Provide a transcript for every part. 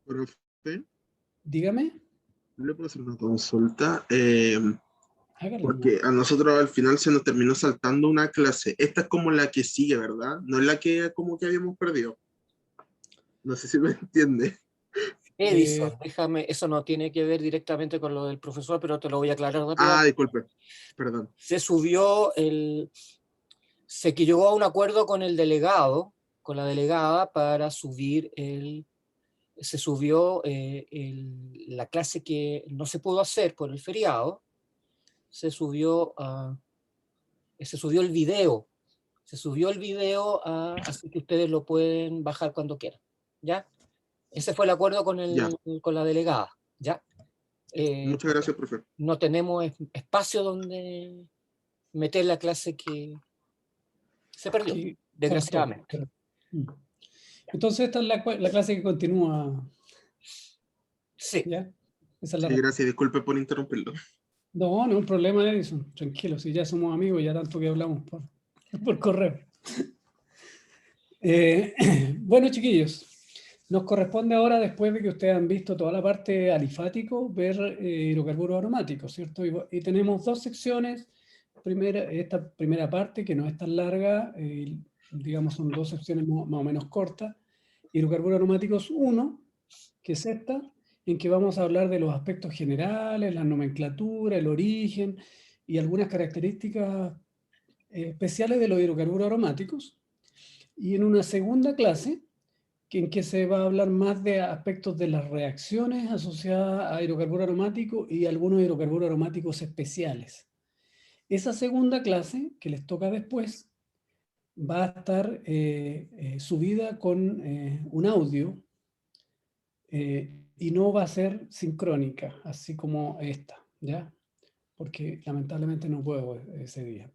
Profe, Dígame, ¿le puedo hacer una consulta? hágalo nomás. Porque a nosotros al final se nos terminó saltando una clase. Esta es como la que sigue, ¿verdad? No es la que como que habíamos perdido. No sé si me entiende. Eh, Edison, déjame, eso no tiene que ver directamente con lo del profesor, pero te lo voy a aclarar Ah, rápidamente. disculpe. Perdón. Se subió se que llegó a un acuerdo con el delegado, con la delegada, para subir se subió la clase que no se pudo hacer por el feriado, se subió, se subió el video, así que ustedes lo pueden bajar cuando quieran, ¿ya? Ese fue el acuerdo Ya. con la delegada, ¿ya? Muchas Porque gracias, profe. no tenemos espacio donde meter la clase que se perdió, que faltó. desgraciadamente. Mm. Entonces esta es la clase que continúa, Sí, ¿ya? Esa es la Sí, respuesta. gracias. Disculpe por interrumpirlo. No, no hay problema, Edison. Tranquilo, si ya somos amigos, ya tanto que hablamos por correo. Eh, bueno, chiquillos, nos corresponde ahora, después de que ustedes han visto toda la parte alifático, ver hidrocarburos aromáticos, ¿cierto? Y tenemos dos secciones. Esta primera parte, que no es tan larga, digamos, son dos secciones más o menos cortas. Hidrocarburos aromáticos 1, que es esta, en que vamos a hablar de los aspectos generales, la nomenclatura, el origen y algunas características especiales de los hidrocarburos aromáticos. Y en una segunda clase, en que se va a hablar más de aspectos de las reacciones asociadas a hidrocarburos aromáticos y algunos hidrocarburos aromáticos especiales. Esa segunda clase, que les toca después, va a estar subida con un audio y no va a ser sincrónica, así como esta, ¿ya? Porque lamentablemente no puedo ese día.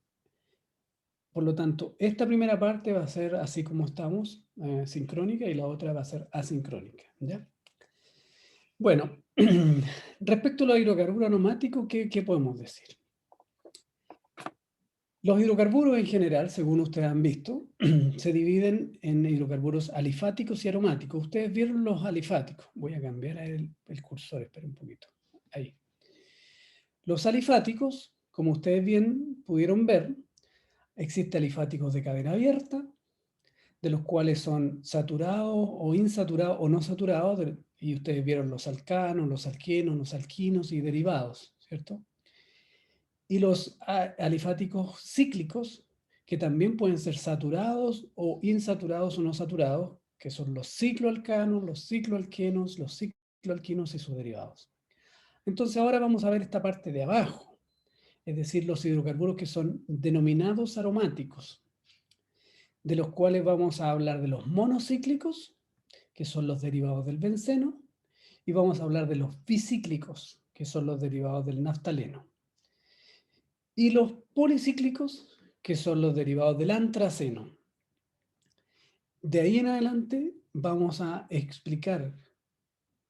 Por lo tanto, esta primera parte va a ser así como estamos, sincrónica, y la otra va a ser asincrónica, ¿ya? Bueno, respecto a los hidrocarburos aromáticos, ¿qué podemos decir? Los hidrocarburos en general, según ustedes han visto, se dividen en hidrocarburos alifáticos y aromáticos. Ustedes vieron los alifáticos. Voy a cambiar el cursor, esperen un poquito. Ahí. Los alifáticos, como ustedes bien pudieron ver, existen alifáticos de cadena abierta, de los cuales son saturados o insaturados o no saturados, y ustedes vieron los alcanos, los alquenos, los alquinos y derivados, ¿cierto? Y los alifáticos cíclicos, que también pueden ser saturados o insaturados o no saturados, que son los cicloalcanos, los cicloalquenos, los cicloalquinos y sus derivados. Entonces ahora vamos a ver esta parte de abajo, es decir, los hidrocarburos que son denominados aromáticos, de los cuales vamos a hablar de los monocíclicos, que son los derivados del benceno, y vamos a hablar de los bicíclicos, que son los derivados del naftaleno. Y los policíclicos, que son los derivados del antraceno. De ahí en adelante vamos a explicar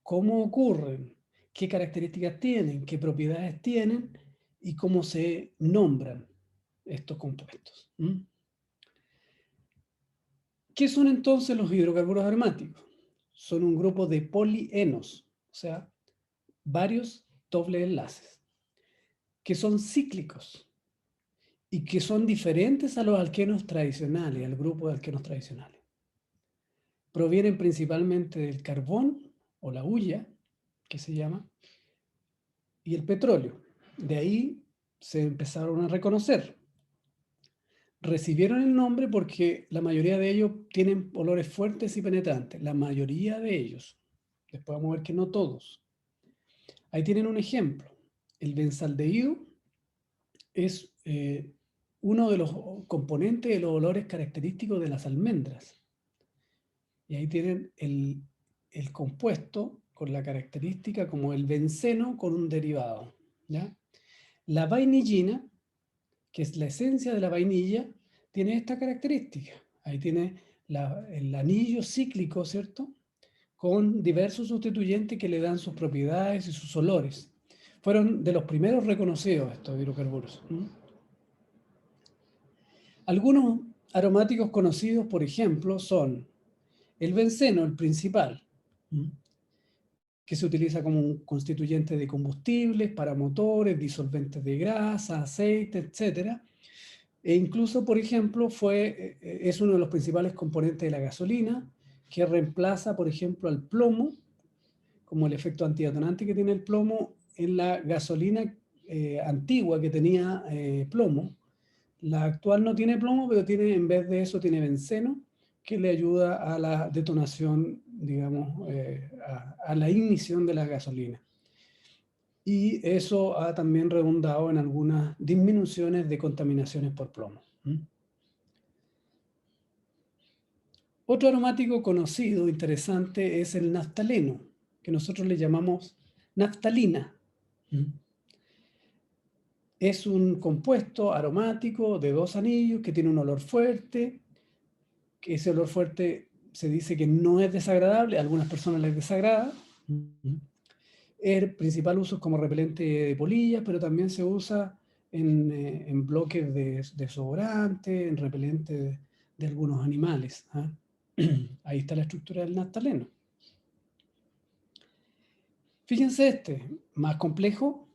cómo ocurren, qué características tienen, qué propiedades tienen y cómo se nombran estos compuestos. ¿Qué son entonces los hidrocarburos aromáticos? Son un grupo de polienos, o sea, varios dobles enlaces, que son cíclicos y que son diferentes a los alquenos tradicionales, al grupo de alquenos tradicionales. Provienen principalmente del carbón o la hulla, que se llama, y el petróleo. De ahí se empezaron a reconocer. Recibieron el nombre porque la mayoría de ellos tienen olores fuertes y penetrantes, la mayoría de ellos. Después vamos a ver que no todos. Ahí tienen un ejemplo. El benzaldehído es uno de los componentes de los olores característicos de las almendras. Y ahí tienen el compuesto con la característica como el benceno con un derivado, ¿ya? La vainillina, que es la esencia de la vainilla, tiene esta característica. Ahí tiene el anillo cíclico, ¿cierto? Con diversos sustituyentes que le dan sus propiedades y sus olores. Fueron de los primeros reconocidos estos hidrocarburos. Algunos aromáticos conocidos, por ejemplo, son el benceno, el principal, que se utiliza como un constituyente de combustibles para motores, disolventes de grasa, aceite, etc. E incluso, por ejemplo, es uno de los principales componentes de la gasolina, que reemplaza, por ejemplo, al plomo, como el efecto antidetonante que tiene el plomo en la gasolina antigua que tenía plomo. La actual no tiene plomo, pero en vez de eso tiene benceno, que le ayuda a la detonación, digamos, a la ignición de la gasolina. Y eso ha también redundado en algunas disminuciones de contaminaciones por plomo. Otro aromático conocido, interesante, es el naftaleno, que nosotros le llamamos naftalina. Es un compuesto aromático de 2 anillos que tiene un olor fuerte, que ese olor fuerte se dice que no es desagradable, a algunas personas les desagrada. El principal uso es como repelente de polillas, pero también se usa en bloques de desodorante, en repelente de algunos animales. Ahí está la estructura del naftaleno. Fíjense más complejo.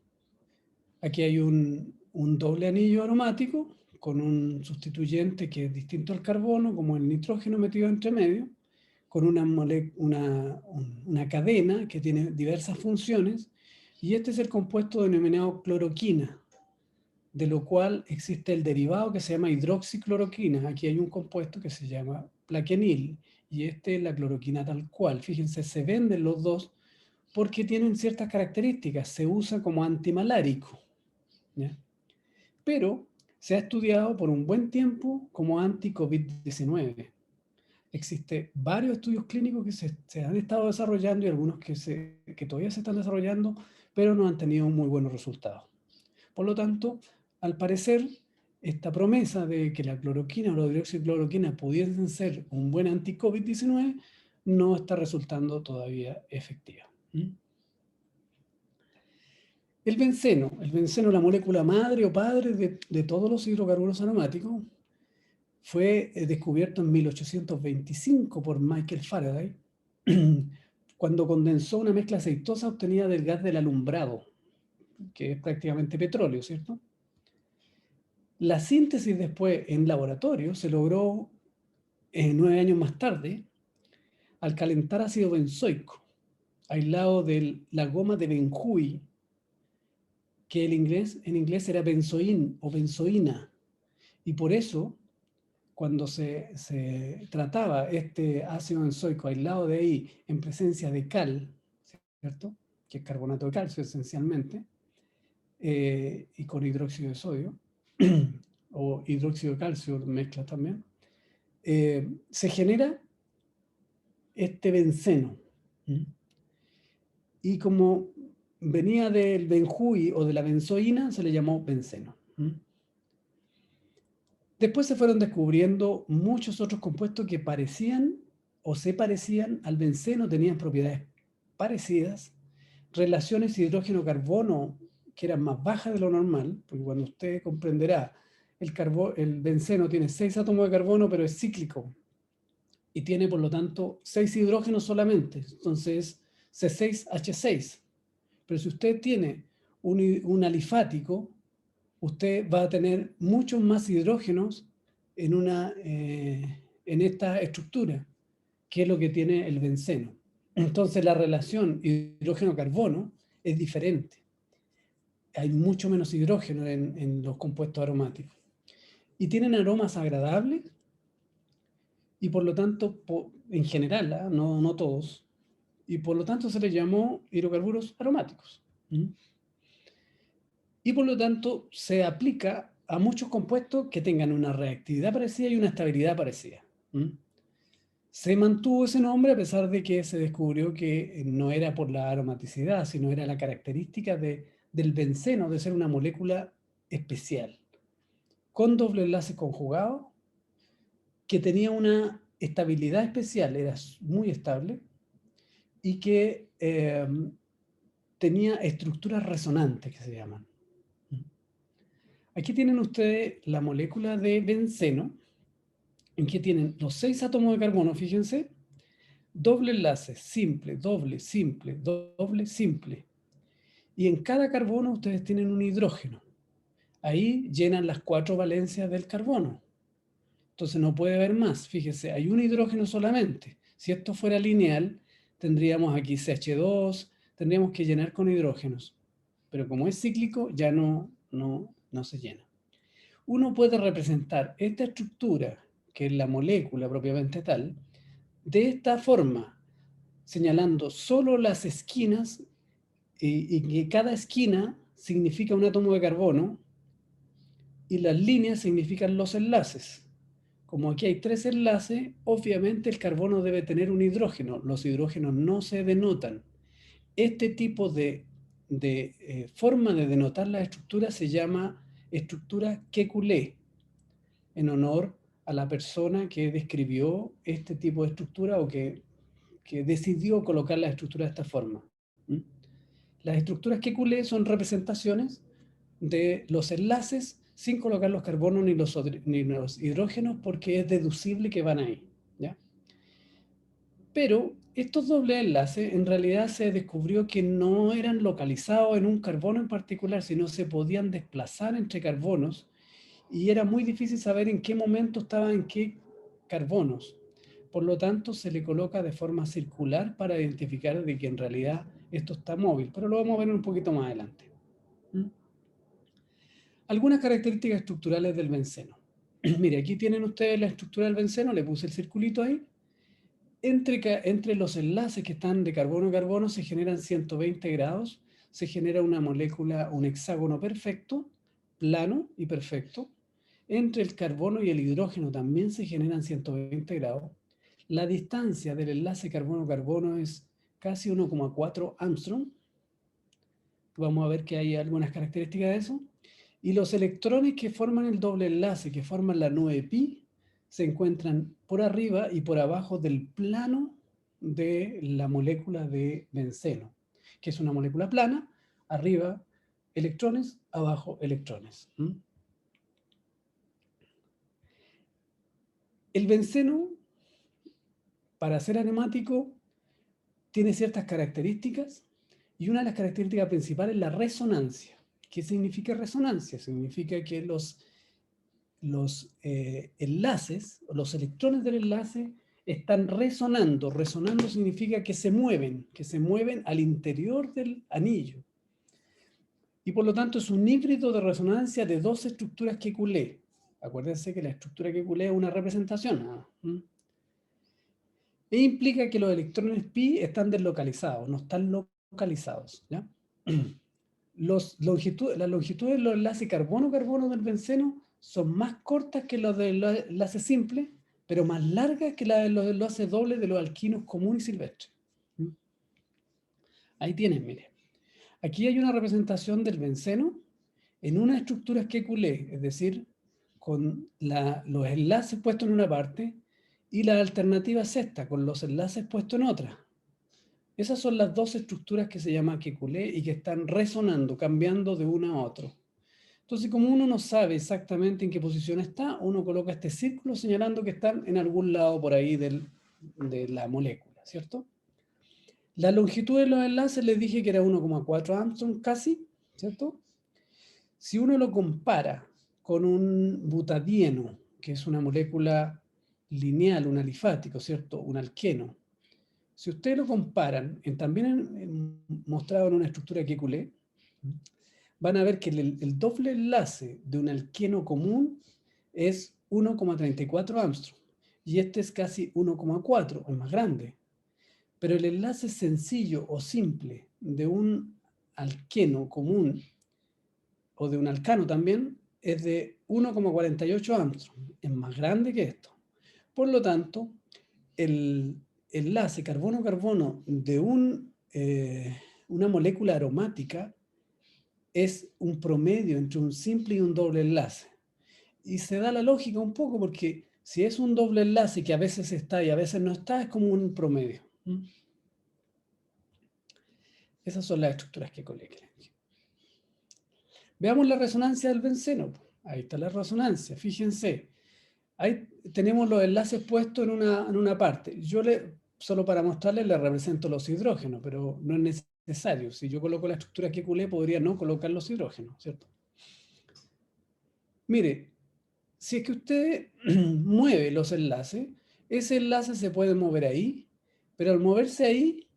Aquí hay un doble anillo aromático con un sustituyente que es distinto al carbono, como el nitrógeno metido entre medio, con una cadena que tiene diversas funciones, y este es el compuesto denominado cloroquina, de lo cual existe el derivado que se llama hidroxicloroquina. Aquí hay un compuesto que se llama plaquenil, y este es la cloroquina tal cual. Fíjense, se venden los dos porque tienen ciertas características. Se usa como antimalárico, ¿ya? Pero se ha estudiado por un buen tiempo como anti-COVID-19. Existen varios estudios clínicos que se han estado desarrollando y algunos que todavía se están desarrollando, pero no han tenido muy buenos resultados. Por lo tanto, al parecer, esta promesa de que la cloroquina o la hidroxicloroquina pudiesen ser un buen anti-COVID-19 no está resultando todavía efectiva. El benceno, la molécula madre o padre de todos los hidrocarburos aromáticos, fue descubierto en 1825 por Michael Faraday, cuando condensó una mezcla aceitosa obtenida del gas del alumbrado, que es prácticamente petróleo, ¿cierto? La síntesis después en laboratorio se logró 9 años más tarde al calentar ácido benzoico, aislado de la goma de Benjuy, que en inglés era benzoín o benzoína, y por eso cuando se trataba este ácido benzoico aislado de ahí en presencia de cal, ¿cierto?, que es carbonato de calcio esencialmente, y con hidróxido de sodio, o hidróxido de calcio mezcla también, se genera este benceno. Y como venía del benjuy o de la benzoína, se le llamó benceno. Después se fueron descubriendo muchos otros compuestos que parecían o se parecían al benceno, tenían propiedades parecidas, relaciones hidrógeno-carbono que eran más bajas de lo normal, porque cuando usted comprenderá, el benceno tiene 6 átomos de carbono, pero es cíclico, y tiene por lo tanto 6 hidrógenos solamente, entonces C6H6. Pero si usted tiene un alifático, usted va a tener muchos más hidrógenos en esta estructura, que es lo que tiene el benceno. Entonces la relación hidrógeno-carbono es diferente. Hay mucho menos hidrógeno en los compuestos aromáticos. Y tienen aromas agradables y por lo tanto, en general, no todos, y por lo tanto se les llamó hidrocarburos aromáticos. Y por lo tanto se aplica a muchos compuestos que tengan una reactividad parecida y una estabilidad parecida. Se mantuvo ese nombre a pesar de que se descubrió que no era por la aromaticidad, sino era la característica del benceno de ser una molécula especial, con doble enlace conjugado, que tenía una estabilidad especial, era muy estable, y que tenía estructuras resonantes, que se llaman. Aquí tienen ustedes la molécula de benceno, en que tienen los 6 átomos de carbono, fíjense, doble enlace, simple, doble, simple, doble, simple. Y en cada carbono ustedes tienen un hidrógeno. Ahí llenan las 4 valencias del carbono. Entonces no puede haber más. Fíjese, hay un hidrógeno solamente. Si esto fuera lineal, tendríamos aquí CH2, tendríamos que llenar con hidrógenos. Pero como es cíclico, ya no se llena. Uno puede representar esta estructura, que es la molécula propiamente tal, de esta forma, señalando solo las esquinas y que cada esquina significa un átomo de carbono y las líneas significan los enlaces. Como aquí hay 3 enlaces, obviamente el carbono debe tener un hidrógeno. Los hidrógenos no se denotan. Este tipo de forma de denotar la estructura se llama estructura Kekulé, en honor a la persona que describió este tipo de estructura o que decidió colocar la estructura de esta forma. Las estructuras Kekulé son representaciones de los enlaces sin colocar los carbonos ni los hidrógenos porque es deducible que van ahí, ¿ya? Pero estos dobles enlaces en realidad se descubrió que no eran localizados en un carbono en particular, sino se podían desplazar entre carbonos y era muy difícil saber en qué momento estaban en qué carbonos. Por lo tanto, se le coloca de forma circular para identificar de que en realidad esto está móvil, pero lo vamos a ver un poquito más adelante. Algunas características estructurales del benceno. Mire, aquí tienen ustedes la estructura del benceno, le puse el circulito ahí. Entre los enlaces que están de carbono a carbono se generan 120 grados, se genera una molécula, un hexágono perfecto, plano y perfecto. Entre el carbono y el hidrógeno también se generan 120 grados. La distancia del enlace carbono-carbono es casi 1,4 Armstrong. Vamos a ver que hay algunas características de eso. Y los electrones que forman el doble enlace, que forman la nube pi, se encuentran por arriba y por abajo del plano de la molécula de benceno, que es una molécula plana, arriba electrones, abajo electrones. El benceno, para ser aromático, tiene ciertas características y una de las características principales es la resonancia. ¿Qué significa resonancia? Significa que los enlaces, los electrones del enlace están resonando. Resonando significa que se mueven al interior del anillo. Y por lo tanto es un híbrido de resonancia de 2 estructuras Kekulé. Acuérdense que la estructura Kekulé es una representación. E implica que los electrones pi están deslocalizados, no están localizados, ¿ya? Las longitudes de los enlaces carbono-carbono del benceno son más cortas que los del enlace simple, pero más largas que las de los enlaces dobles de los alquinos comunes y silvestres. Ahí tienen, mire. Aquí hay una representación del benceno en una estructura Kekulé, es decir, con los enlaces puestos en una parte y la alternativa es esta, con los enlaces puestos en otra. Esas son las 2 estructuras que se llaman Kekulé y que están resonando, cambiando de uno a otro. Entonces, como uno no sabe exactamente en qué posición está, uno coloca este círculo señalando que están en algún lado por ahí de la molécula, ¿cierto? La longitud de los enlaces les dije que era 1,4 Armstrong casi, ¿cierto? Si uno lo compara con un butadieno, que es una molécula lineal, un alifático, ¿cierto? Un alqueno. Si ustedes lo comparan, también mostrado en una estructura Kekulé, van a ver que el doble enlace de un alqueno común es 1,34 Armstrong. Y este es casi 1,4, es más grande. Pero el enlace sencillo o simple de un alqueno común, o de un alcano también, es de 1,48 Armstrong. Es más grande que esto. Por lo tanto, el enlace carbono-carbono de una molécula aromática es un promedio entre un simple y un doble enlace. Y se da la lógica un poco porque si es un doble enlace que a veces está y a veces no está, es como un promedio. Esas son las estructuras que colectan. Veamos la resonancia del benceno. Ahí está la resonancia, fíjense. Ahí tenemos los enlaces puestos en una parte. Yo solo para mostrarles le represento los hidrógenos, pero no es necesario. Si yo coloco la estructura que culé, podría no colocar los hidrógenos, ¿cierto? Mire, si es que usted mueve los enlaces, ese enlace se puede mover ahí, pero al moverse ahí,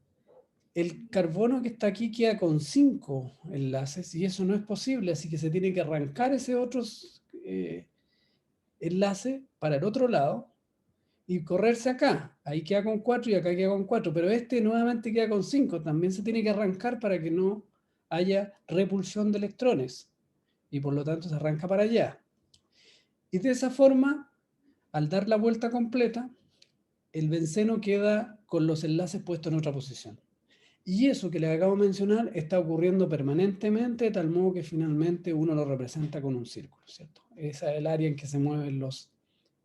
el carbono que está aquí queda con 5 enlaces y eso no es posible, así que se tiene que arrancar ese otro enlace para el otro lado y correrse acá. Ahí queda con 4 y acá queda con 4, pero este nuevamente queda con 5. También se tiene que arrancar para que no haya repulsión de electrones y por lo tanto se arranca para allá. Y de esa forma, al dar la vuelta completa, el benceno queda con los enlaces puestos en otra posición. Y eso que les acabo de mencionar está ocurriendo permanentemente, de tal modo que finalmente uno lo representa con un círculo, ¿cierto? Esa es el área en que se mueven los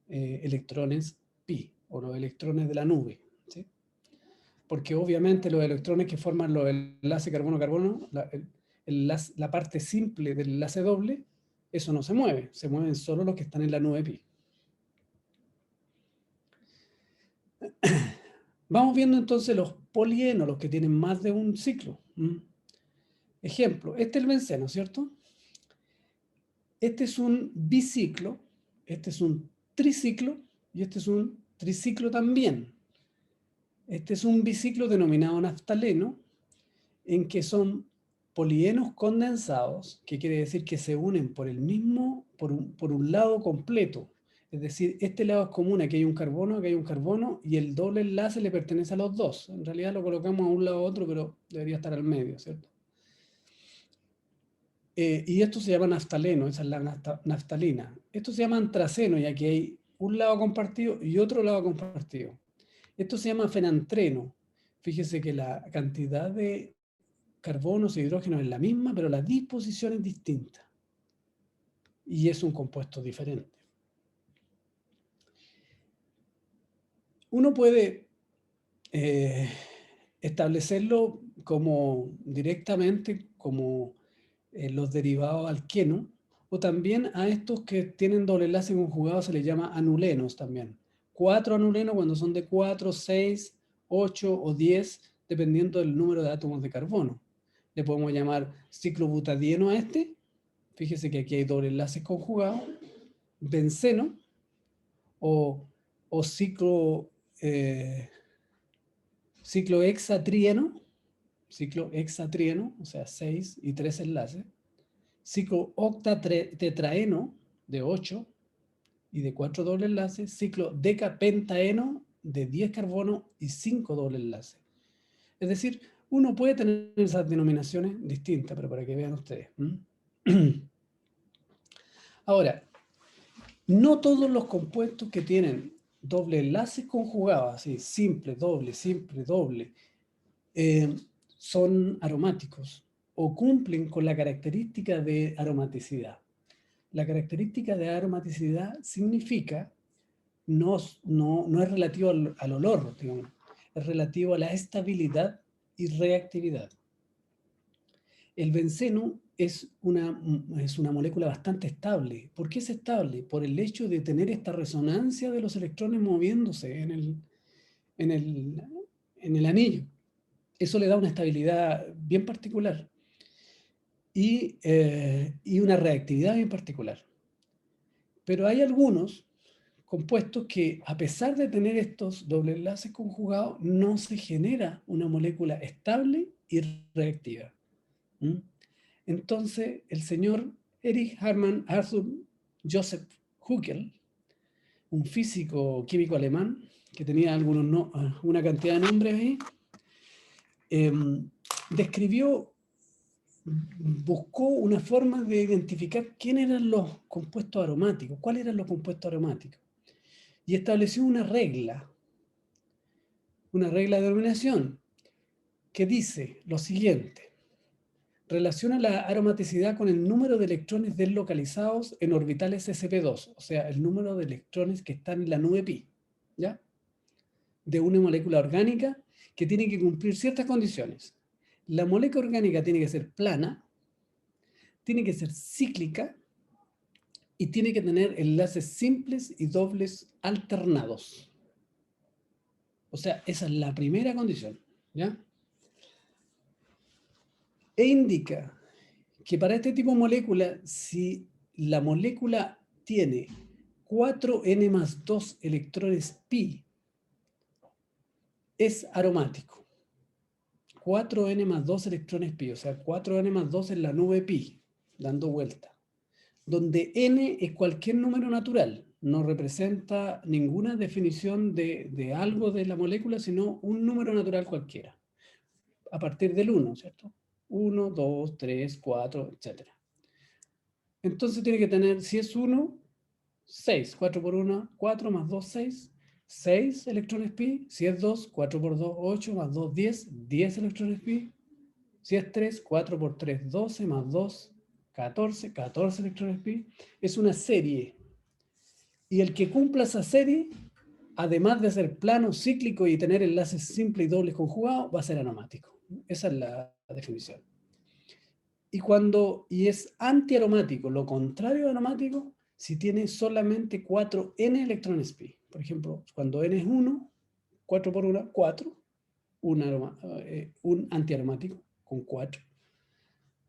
electrones pi, o los electrones de la nube, ¿sí? Porque obviamente los electrones que forman los enlaces carbono-carbono, la parte simple del enlace doble, eso no se mueven solo los que están en la nube pi. Vamos viendo entonces los polienos, los que tienen más de un ciclo. Ejemplo, este es el benceno, ¿cierto? Este es un biciclo, este es un triciclo y este es un triciclo también. Este es un biciclo denominado naftaleno, en que son polienos condensados, que quiere decir que se unen por un lado completo. Es decir, este lado es común, aquí hay un carbono, y el doble enlace le pertenece a los dos. En realidad lo colocamos a un lado u otro, pero debería estar al medio, ¿cierto? Y esto se llama naftaleno, esa es la naftalina. Esto se llama antraceno, y aquí hay un lado compartido y otro lado compartido. Esto se llama fenantreno. Fíjese que la cantidad de carbonos e hidrógenos es la misma, pero la disposición es distinta. Y es un compuesto diferente. Uno puede establecerlo directamente como los derivados alqueno, o también a estos que tienen doble enlace conjugado se les llama anulenos también. 4 anulenos cuando son de 4, 6, 8 o 10, dependiendo del número de átomos de carbono. Le podemos llamar ciclobutadieno a este. Fíjese que aquí hay doble enlaces conjugados. Benceno o ciclohexatrieno, o sea, 6 y 3 enlaces. Ciclooctatetraeno de 8 y de 4 dobles enlaces. Ciclodecapentaeno de 10 carbonos y 5 dobles enlaces. Es decir, uno puede tener esas denominaciones distintas, pero para que vean ustedes. Ahora, no todos los compuestos que tienen doble enlaces conjugados, así, simple, doble, son aromáticos o cumplen con la característica de aromaticidad. La característica de aromaticidad significa, no es relativo al olor, digamos, es relativo a la estabilidad y reactividad. El benceno es una molécula bastante estable. ¿Por qué es estable? Por el hecho de tener esta resonancia de los electrones moviéndose en el anillo. Eso le da una estabilidad bien particular y una reactividad bien particular. Pero hay algunos compuestos que, a pesar de tener estos doble enlaces conjugados, no se genera una molécula estable y reactiva. Entonces, el señor Erich Hermann Arthur Joseph Huckel, un físico químico alemán, que tenía una cantidad de nombres ahí, buscó una forma de identificar quiénes eran los compuestos aromáticos, cuáles eran los compuestos aromáticos, y estableció una regla de denominación que dice lo siguiente: relaciona la aromaticidad con el número de electrones deslocalizados en orbitales sp2, o sea, el número de electrones que están en la nube pi, ¿ya? De una molécula orgánica que tiene que cumplir ciertas condiciones. La molécula orgánica tiene que ser plana, tiene que ser cíclica y tiene que tener enlaces simples y dobles alternados. O sea, esa es la primera condición, ¿ya? E indica que para este tipo de molécula, si la molécula tiene 4n más 2 electrones pi, es aromático. 4n más 2 electrones pi, o sea, 4n más 2 en la nube pi, dando vuelta. Donde n es cualquier número natural, no representa ninguna definición de algo de la molécula, sino un número natural cualquiera, a partir del 1, ¿cierto? 1, 2, 3, 4, etc. Entonces tiene que tener, si es 1, 6, 4 por 1, 4 más 2, 6, 6 electrones pi. Si es 2, 4 por 2, 8 más 2, 10, 10 electrones pi. Si es 3, 4 por 3, 12 más 2, 14, 14 electrones pi. Es una serie. Y el que cumpla esa serie, además de ser plano, cíclico y tener enlaces simples y dobles conjugados, va a ser aromático. Esa es la definición. Y es antiaromático, lo contrario de aromático, si tiene solamente 4n electrones pi. Por ejemplo, cuando n es 1, 4 por 1, 4, un antiaromático con 4.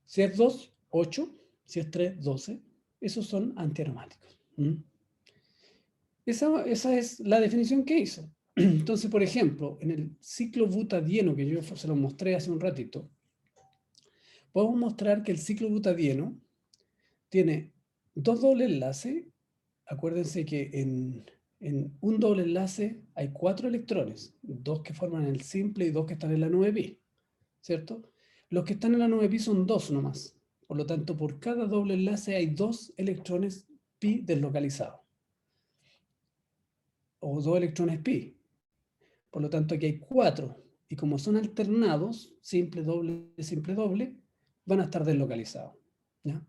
Si es 2, 8, si es 3, 12. Esos son antiaromáticos. Esa es la definición que hizo. Entonces, por ejemplo, en el ciclo butadieno que yo se lo mostré hace un ratito, podemos mostrar que el ciclo butadieno tiene dos dobles enlaces. Acuérdense que en un doble enlace hay 4 electrones, 2 que forman el simple y 2 que están en la nube pi, ¿cierto? Los que están en la nube pi son 2 nomás. Por lo tanto, por cada doble enlace hay 2 electrones pi deslocalizados. O 2 electrones pi. Por lo tanto, aquí hay 4. Y como son alternados, simple, doble, van a estar deslocalizados. ¿Ya?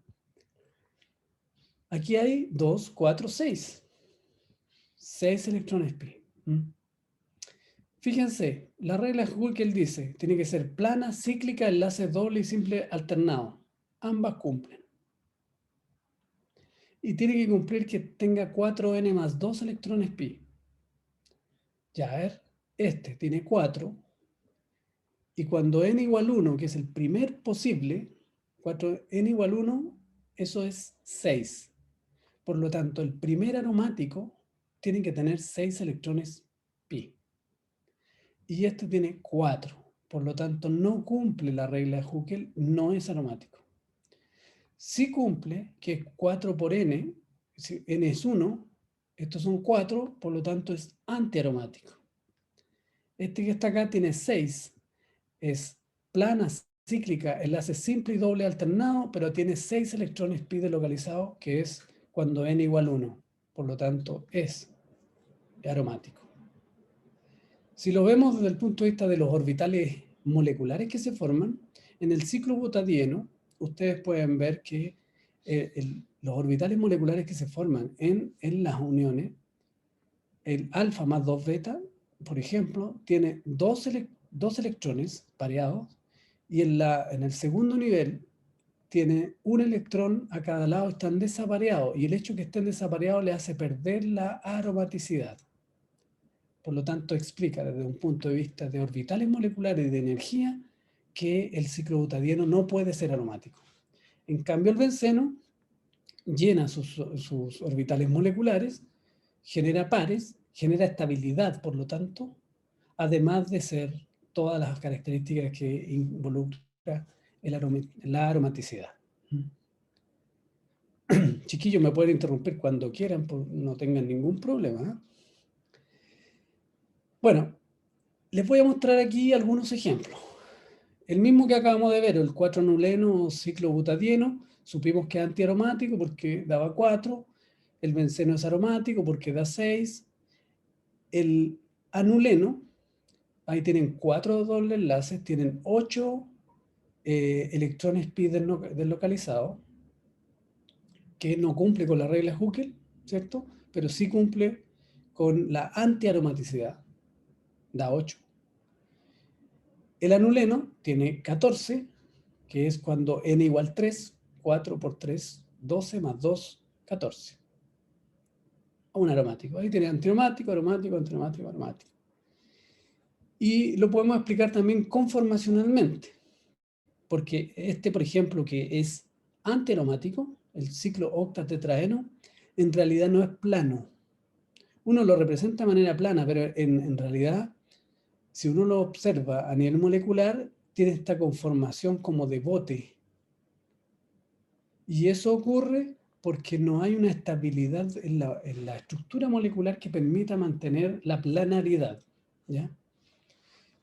Aquí hay 2, 4, 6. 6 electrones pi. Fíjense, la regla Huckel dice, tiene que ser plana, cíclica, enlace doble y simple alternado. Ambas cumplen. Y tiene que cumplir que tenga 4n más 2 electrones pi. Ya, a ver, este tiene 4. Y cuando n igual 1, que es el primer posible, 4n igual 1, eso es 6. Por lo tanto, el primer aromático tiene que tener 6 electrones pi. Y este tiene 4. Por lo tanto, no cumple la regla de Huckel, no es aromático. Sí cumple que es 4 por n, si n es 1, estos son 4, por lo tanto es antiaromático. Este que está acá tiene 6, es plana, cíclica, enlace simple y doble alternado, pero tiene 6 electrones pi delocalizados, que es cuando n igual 1. Por lo tanto, es aromático. Si lo vemos desde el punto de vista de los orbitales moleculares que se forman, en el ciclo butadieno, ustedes pueden ver que los orbitales moleculares que se forman en las uniones, el alfa más 2 beta, por ejemplo, tiene dos electrones pareados, y en el segundo nivel tiene un electrón a cada lado, están desapareados, y el hecho de que estén desapareados le hace perder la aromaticidad. Por lo tanto, explica desde un punto de vista de orbitales moleculares y de energía que el ciclo butadieno no puede ser aromático. En cambio, el benceno llena sus orbitales moleculares, genera pares, genera estabilidad, por lo tanto, además de ser todas las características que involucra la aromaticidad. Chiquillos, me pueden interrumpir cuando quieran, no tengan ningún problema. Bueno, les voy a mostrar aquí algunos ejemplos. El mismo que acabamos de ver, el 4-anuleno ciclo butadieno, supimos que es antiaromático porque daba 4, el benceno es aromático porque da 6, el anuleno, ahí tienen 4 dobles enlaces, tienen 8 electrones pi deslocalizados, que no cumple con la regla Huckel, ¿cierto? Pero sí cumple con la antiaromaticidad, da 8. El anuleno tiene 14, que es cuando n igual 3, 4 por 3, 12 más 2, 14. Un aromático. Ahí tiene antiaromático, aromático, antiaromático, aromático. Y lo podemos explicar también conformacionalmente, porque por ejemplo, que es antiaromático, el ciclo octatetraeno, en realidad no es plano. Uno lo representa de manera plana, pero en realidad, si uno lo observa a nivel molecular, tiene esta conformación como de bote. Y eso ocurre porque no hay una estabilidad en la estructura molecular que permita mantener la planaridad, ¿ya?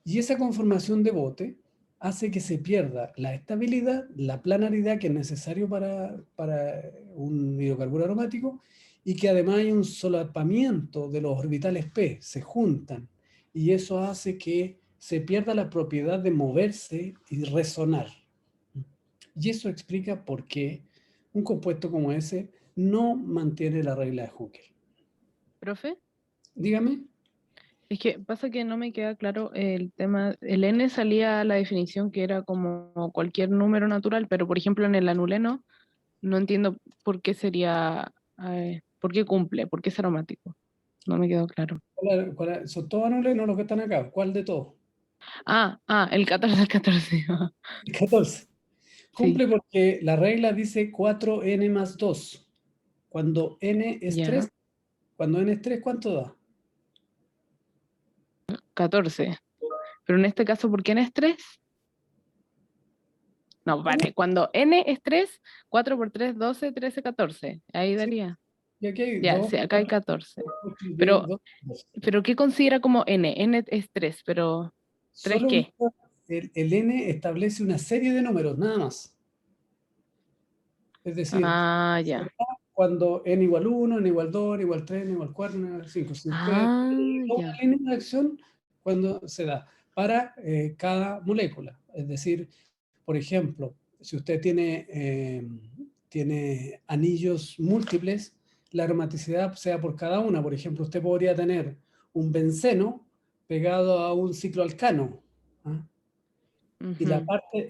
Y esa conformación de bote hace que se pierda la estabilidad, la planaridad que es necesario para un hidrocarburo aromático, y que además hay un solapamiento de los orbitales P, se juntan, y eso hace que se pierda la propiedad de moverse y resonar. Y eso explica por qué un compuesto como ese no mantiene la regla de Hooker. ¿Profe? Dígame. Es que pasa que no me queda claro el tema. El N salía a la definición que era como cualquier número natural, pero por ejemplo en el anuleno no entiendo por qué sería, por qué cumple, por qué es aromático. No me quedó claro. ¿Son todos anulenos los que están acá? ¿Cuál de todos? El 14 el 14. 14. Cumple Sí, porque la regla dice 4n más 2. Cuando n es ya, 3, ¿cuánto da? 14. Pero en este caso, ¿por qué N es 3? No, ¿Cómo? vale, cuando N es 3, 4 por 3, 12, 13, 14. Ahí Sí, daría. y aquí hay Ya, 2, sí, acá hay 14. 8, 10, Pero, 2, 2. pero ¿qué considera como N? N es 3, pero ¿3 Solo qué? el n establece una serie de números, nada más. Es decir, Ah, se ya. da cuando n igual 1, n igual 2, n igual 3, n igual 4, n igual 5. Si usted Ah, tiene una ya. línea de acción, cuando se da para cada molécula. Es decir, por ejemplo, si usted tiene anillos múltiples, la aromaticidad sea por cada una. Por ejemplo, usted podría tener un benceno pegado a un cicloalcano, ¿ah? Y Ujú.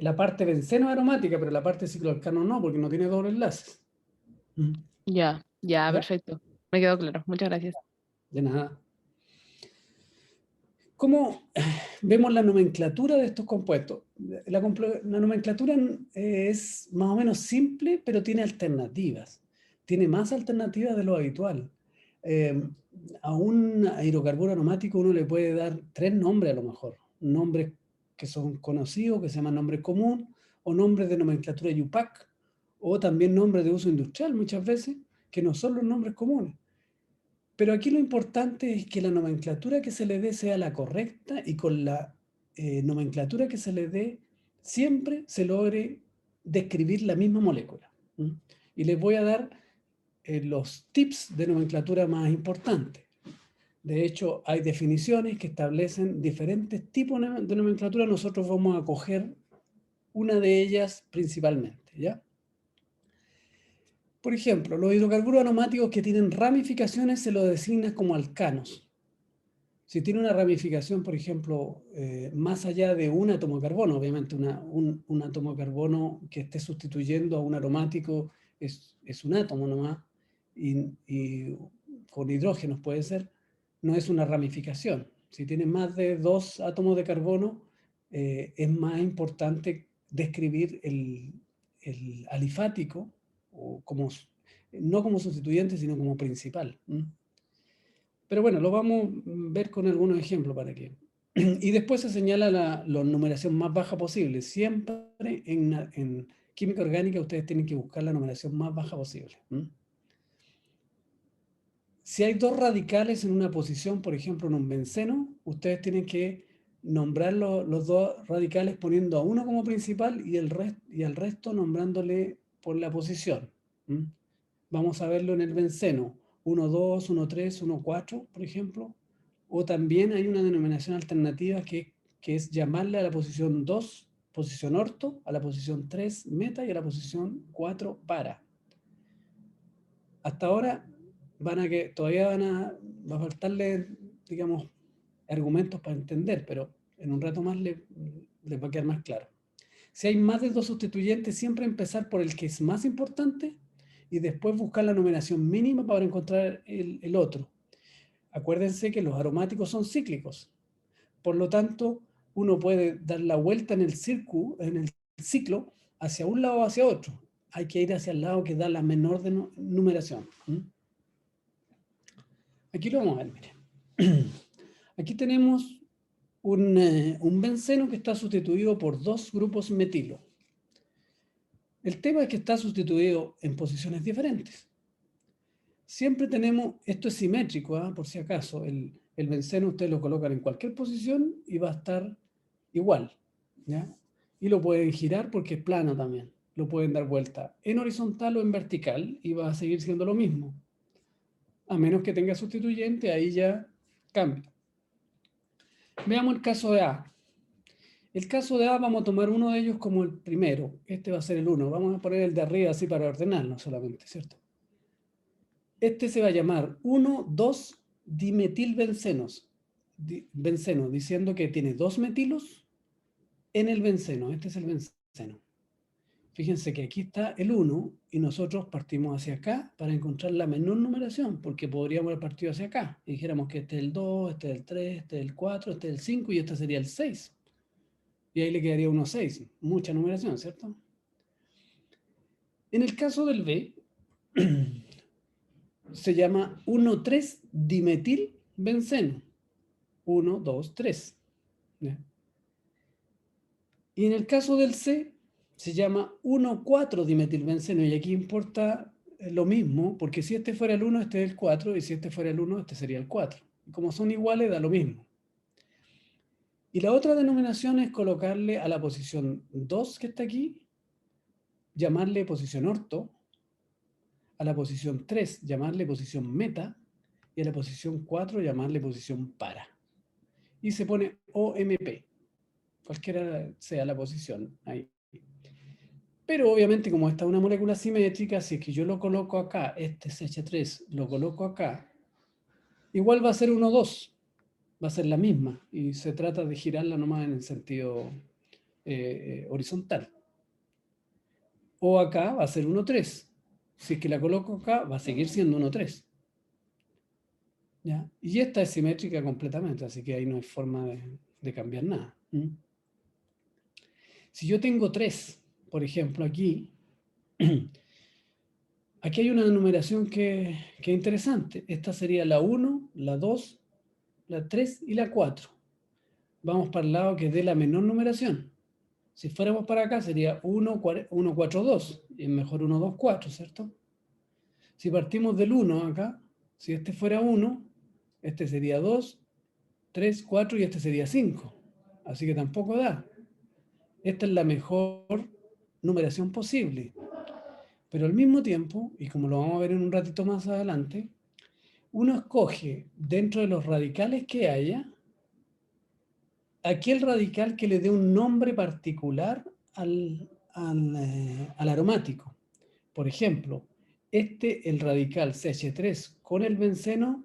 la parte benceno es aromática, pero la parte cicloalcano no, porque no tiene doble enlace. ¿Mm? Ya, ya, ¿Ya? perfecto. Me quedó claro. Muchas gracias. De nada. ¿Cómo vemos la nomenclatura de estos compuestos? La nomenclatura es más o menos simple, pero tiene alternativas. Tiene más alternativas de lo habitual. A un hidrocarburo aromático uno le puede dar 3 nombres a lo mejor. Nombres que son conocidos, que se llaman nombre común, o nombres de nomenclatura IUPAC, o también nombres de uso industrial muchas veces, que no son los nombres comunes. Pero aquí lo importante es que la nomenclatura que se le dé sea la correcta, y con la nomenclatura que se le dé siempre se logre describir la misma molécula. ¿Mm? Y les voy a dar los tips de nomenclatura más importantes. De hecho, hay definiciones que establecen diferentes tipos de nomenclatura. Nosotros vamos a coger una de ellas principalmente, ¿ya? Por ejemplo, los hidrocarburos aromáticos que tienen ramificaciones se los designa como alcanos. Si tiene una ramificación, por ejemplo, más allá de un átomo de carbono, obviamente un átomo de carbono que esté sustituyendo a un aromático es un átomo nomás, y con hidrógenos puede ser, no es una ramificación. Si tiene más de 2 átomos de carbono, es más importante describir el alifático, o no como sustituyente, sino como principal. Pero bueno, lo vamos a ver con algunos ejemplos para que... Y después se señala la numeración más baja posible. Siempre en química orgánica ustedes tienen que buscar la numeración más baja posible. Si hay 2 radicales en una posición, por ejemplo, en un benceno, ustedes tienen que nombrar los 2 radicales poniendo a uno como principal y al resto nombrándole por la posición. Vamos a verlo en el benceno. 1, 2, 1, 3, 1, 4, por ejemplo. O también hay una denominación alternativa que es llamarle a la posición 2, posición orto, a la posición 3, meta, y a la posición 4, para. Hasta ahora todavía va a faltarle, digamos, argumentos para entender, pero en un rato más les va a quedar más claro. Si hay más de 2 sustituyentes, siempre empezar por el que es más importante y después buscar la numeración mínima para encontrar el otro. Acuérdense que los aromáticos son cíclicos. Por lo tanto, uno puede dar la vuelta en el ciclo, hacia un lado o hacia otro. Hay que ir hacia el lado que da la menor numeración. Aquí lo vamos a ver, miren. Aquí tenemos un benceno que está sustituido por 2 grupos metilo. El tema es que está sustituido en posiciones diferentes. Siempre tenemos, esto es simétrico, por si acaso, el benceno ustedes lo colocan en cualquier posición y va a estar igual, ¿ya? Y lo pueden girar porque es plano también. Lo pueden dar vuelta en horizontal o en vertical y va a seguir siendo lo mismo. A menos que tenga sustituyente, ahí ya cambia. Veamos el caso de A. El caso de A vamos a tomar uno de ellos como el primero. Este va a ser el 1. Vamos a poner el de arriba así para ordenarlo solamente, ¿cierto? Este se va a llamar 1,2 dimetilbencenos. Benceno, diciendo que tiene 2 metilos en el benceno. Este es el benceno. Fíjense que aquí está el 1 y nosotros partimos hacia acá para encontrar la menor numeración, porque podríamos haber partido hacia acá y dijéramos que este es el 2, este es el 3, este es el 4, este es el 5 y este sería el 6. Y ahí le quedaría 1,6. Mucha numeración, ¿cierto? En el caso del B, se llama 1,3 dimetilbenceno. 1, 2, 3. ¿Ya? Y en el caso del C, se llama 1,4 dimetilbenceno. Y aquí importa lo mismo, porque si este fuera el 1, este es el 4, y si este fuera el 1, este sería el 4. Y como son iguales, da lo mismo. Y la otra denominación es colocarle a la posición 2 que está aquí, llamarle posición orto, a la posición 3 llamarle posición meta, y a la posición 4 llamarle posición para. Y se pone OMP, cualquiera sea la posición ahí. Pero obviamente como esta es una molécula simétrica, si es que yo lo coloco acá, este es H3, lo coloco acá, igual va a ser 1,2, va a ser la misma, y se trata de girarla nomás en el sentido horizontal. O acá va a ser 1,3. Si es que la coloco acá, va a seguir siendo 1,3. ¿Ya? Y esta es simétrica completamente, así que ahí no hay forma de cambiar nada. Si yo tengo 3, por ejemplo, aquí, aquí hay una numeración que es interesante. Esta sería la 1, la 2, la 3 y la 4. Vamos para el lado que dé la menor numeración. Si fuéramos para acá sería 1, 4, 2. Y es mejor 1, 2, 4, ¿cierto? Si partimos del 1 acá, si este fuera 1, este sería 2, 3, 4 y este sería 5. Así que tampoco da. Esta es la mejor numeración posible. Pero al mismo tiempo, y como lo vamos a ver en un ratito más adelante, uno escoge dentro de los radicales que haya, aquel radical que le dé un nombre particular al aromático. Por ejemplo, el radical CH3 con el benceno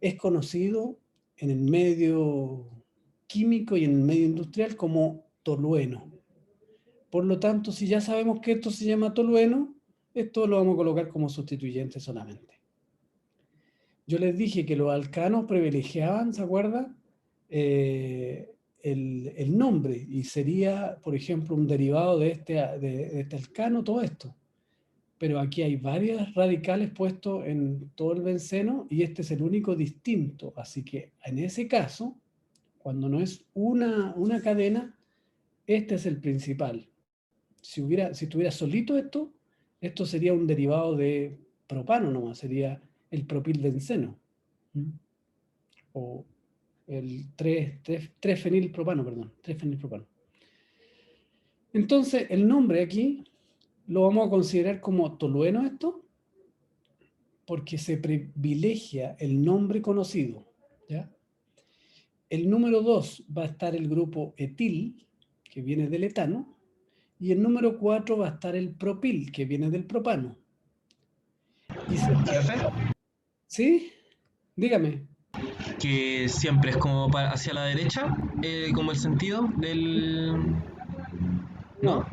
es conocido en el medio químico y en el medio industrial como tolueno. Por lo tanto, si ya sabemos que esto se llama tolueno, esto lo vamos a colocar como sustituyente solamente. Yo les dije que los alcanos privilegiaban, ¿se acuerdan? El nombre, y sería, por ejemplo, un derivado de este alcano, todo esto. Pero aquí hay varios radicales puestos en todo el benceno y este es el único distinto. Así que en ese caso, cuando no es una cadena, este es el principal. Si estuviera solito esto sería un derivado de propano nomás, sería el propilbenceno. O el 3-fenilpropano, perdón, 3-fenilpropano. Entonces, el nombre aquí lo vamos a considerar como tolueno esto, porque se privilegia el nombre conocido, ¿ya? El número 2 va a estar el grupo etil, que viene del etano, y el número 4 va a estar el propil, que viene del propano. ¿Jefe? ¿Sí? Dígame. Que siempre es como hacia la derecha, como el sentido del... ¿No?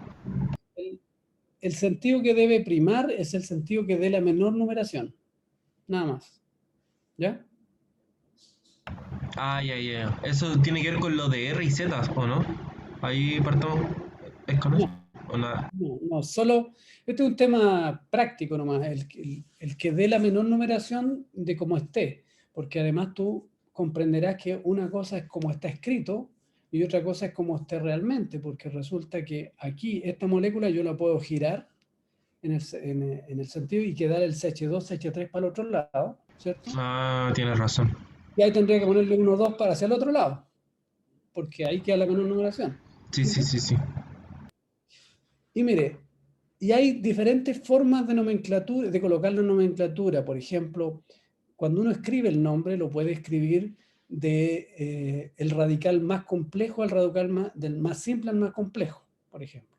El sentido que debe primar es el sentido que dé la menor numeración. Nada más. ¿Ya? Ah, ya, ya. Eso tiene que ver con lo de R y Z, ¿o no? Ahí partamos. ¿Es con eso? No, ¿O nada? no, solo, este es un tema práctico nomás, el que dé la menor numeración de cómo esté, porque además tú comprenderás que una cosa es cómo está escrito y otra cosa es cómo esté realmente, porque resulta que aquí esta molécula yo la puedo girar en el sentido y quedar el CH2, CH3 para el otro lado, ¿cierto? Ah, tienes razón. Y ahí tendría que ponerle 1, 2 para hacia el otro lado, porque ahí queda la menor numeración. Sí, sí, sí, sí. Y mire, y hay diferentes formas de nomenclatura, de colocarlo en nomenclatura. Por ejemplo, cuando uno escribe el nombre, lo puede escribir de el radical más complejo al radical del más simple al más complejo, por ejemplo.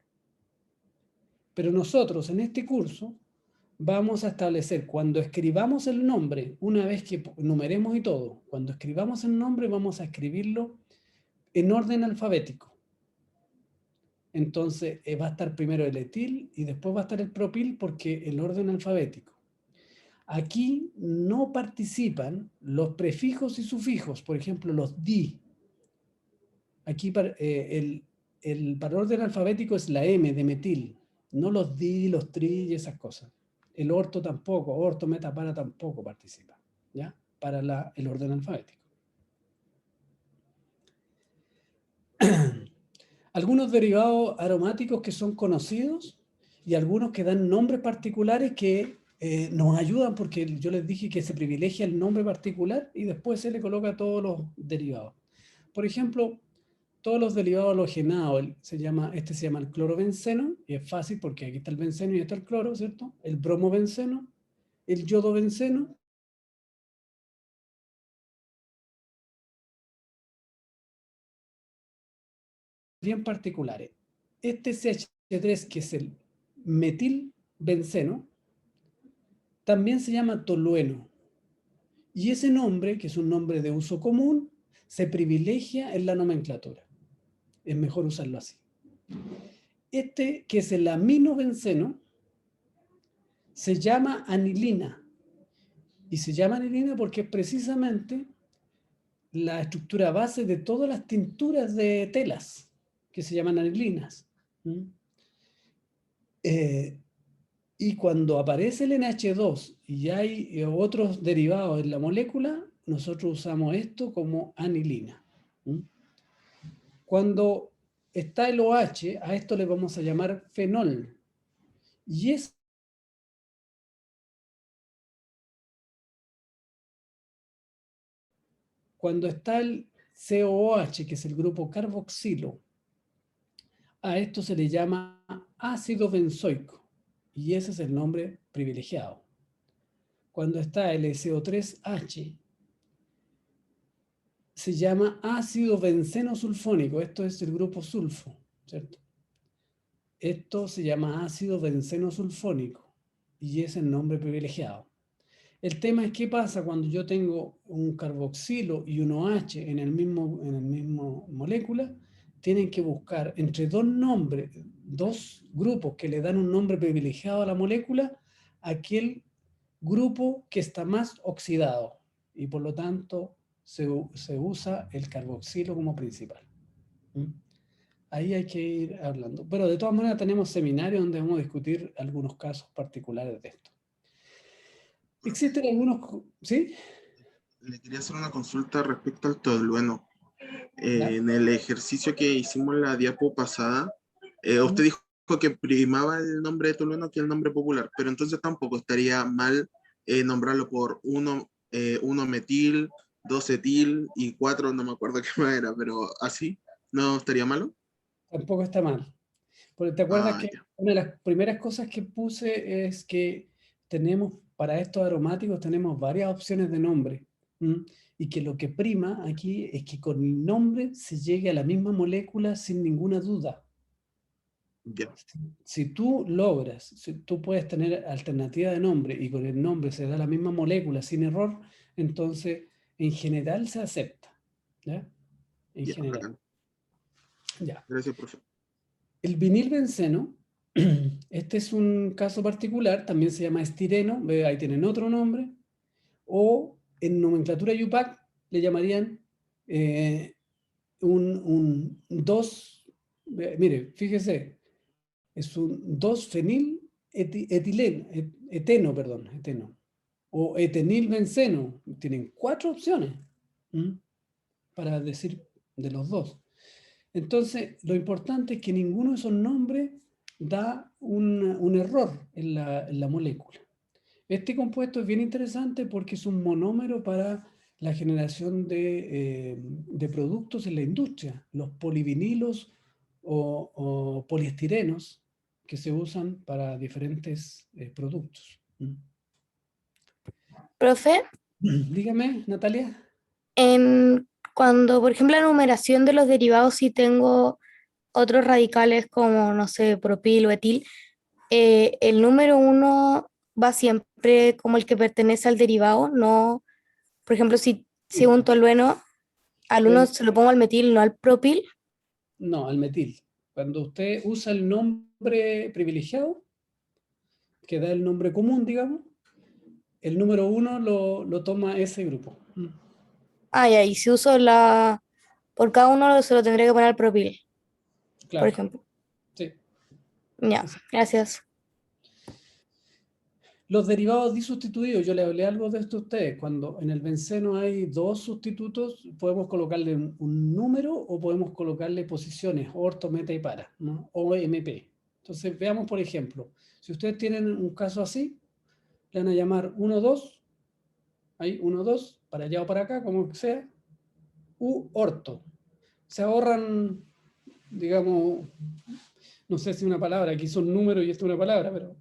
Pero nosotros en este curso vamos a establecer, cuando escribamos el nombre, una vez que numeremos y todo, cuando escribamos el nombre vamos a escribirlo en orden alfabético. Entonces va a estar primero el etil y después va a estar el propil porque el orden alfabético. Aquí no participan los prefijos y sufijos, por ejemplo, los di. Aquí para orden alfabético es la M de metil, no los di, los tri y esas cosas. El orto tampoco, orto, meta, para tampoco participa, ¿ya? Para el orden alfabético. Algunos derivados aromáticos que son conocidos y algunos que dan nombres particulares que nos ayudan porque yo les dije que se privilegia el nombre particular y después se le coloca todos los derivados. Por ejemplo, todos los derivados halogenados, este se llama el clorobenceno, y es fácil porque aquí está el benceno y está el cloro, ¿cierto? El bromobenceno, el yodobenceno, bien particulares. Este CH3, que es el metilbenceno, también se llama tolueno. Y ese nombre, que es un nombre de uso común, se privilegia en la nomenclatura. Es mejor usarlo así. Este, que es el aminobenceno, se llama anilina. Y se llama anilina porque es precisamente la estructura base de todas las tinturas de telas, que se llaman anilinas. Y cuando aparece el NH2 y hay otros derivados en la molécula, nosotros usamos esto como anilina. Cuando está el OH, a esto le vamos a llamar fenol. Y es cuando está el COOH, que es el grupo carboxilo, a esto se le llama ácido benzoico. Y ese es el nombre privilegiado. Cuando está el SO3H, se llama ácido benceno sulfónico. Esto es el grupo sulfo, ¿cierto? Esto se llama ácido benceno sulfónico y es el nombre privilegiado. El tema es qué pasa cuando yo tengo un carboxilo y un OH en el mismo molécula. Tienen que buscar entre dos nombres, dos grupos que le dan un nombre privilegiado a la molécula, aquel grupo que está más oxidado y por lo tanto se usa el carboxilo como principal. Ahí hay que ir hablando. Pero de todas maneras tenemos seminarios donde vamos a discutir algunos casos particulares de esto. ¿Existen algunos? ¿Sí? Le quería hacer una consulta respecto al tolueno. En el ejercicio que hicimos la diapo pasada, usted dijo que primaba el nombre de tolueno que el nombre popular, pero entonces tampoco estaría mal nombrarlo por 1 metil, 2 etil y 4, no me acuerdo qué más era, pero así, ¿no estaría malo? Tampoco está mal. Porque te acuerdas que Ya. una de las primeras cosas que puse es que tenemos, para estos aromáticos, tenemos varias opciones de nombre. Y que lo que prima aquí es que con el nombre se llegue a la misma molécula sin ninguna duda. Ya. Si tú logras, si tú puedes tener alternativa de nombre y con el nombre se da la misma molécula sin error, entonces en general se acepta. ¿Ya? En Ya, general. bacán. Ya. Gracias, profe. El vinilbenceno, este es un caso particular, también se llama estireno, ahí tienen otro nombre, o en nomenclatura IUPAC le llamarían un 2, mire, fíjese, es un 2-fenil eteno, perdón, eteno, o etenilbenceno. Tienen 4 opciones para decir de los dos. Entonces, lo importante es que ninguno de esos nombres da un error en la molécula. Este compuesto es bien interesante porque es un monómero para la generación de productos en la industria, los polivinilos o poliestirenos que se usan para diferentes productos. Profe, Dígame, Natalia. cuando, por ejemplo, la numeración de los derivados, si tengo otros radicales como, no sé, propil o etil, el número 1 va siempre como el que pertenece al derivado, no, por ejemplo, si un tolueno, al 1 se lo pongo al metil, no al propil. No, al metil. Cuando usted usa el nombre privilegiado, que da el nombre común, digamos, el número 1 lo toma ese grupo. Ah, ya, y si uso por cada uno se lo tendría que poner al propil, Claro. por ejemplo. Sí. Ya, gracias. Los derivados disustituidos, yo le hablé algo de esto a ustedes. Cuando en el benceno hay 2 sustitutos, podemos colocarle un número o podemos colocarle posiciones, orto, meta y para, ¿no? O MP. Entonces, veamos, por ejemplo, si ustedes tienen un caso así, le van a llamar 1, 2, ahí 1, 2, para allá o para acá, como sea, u orto. Se ahorran, digamos, no sé si una palabra, aquí son números y esto es una palabra, pero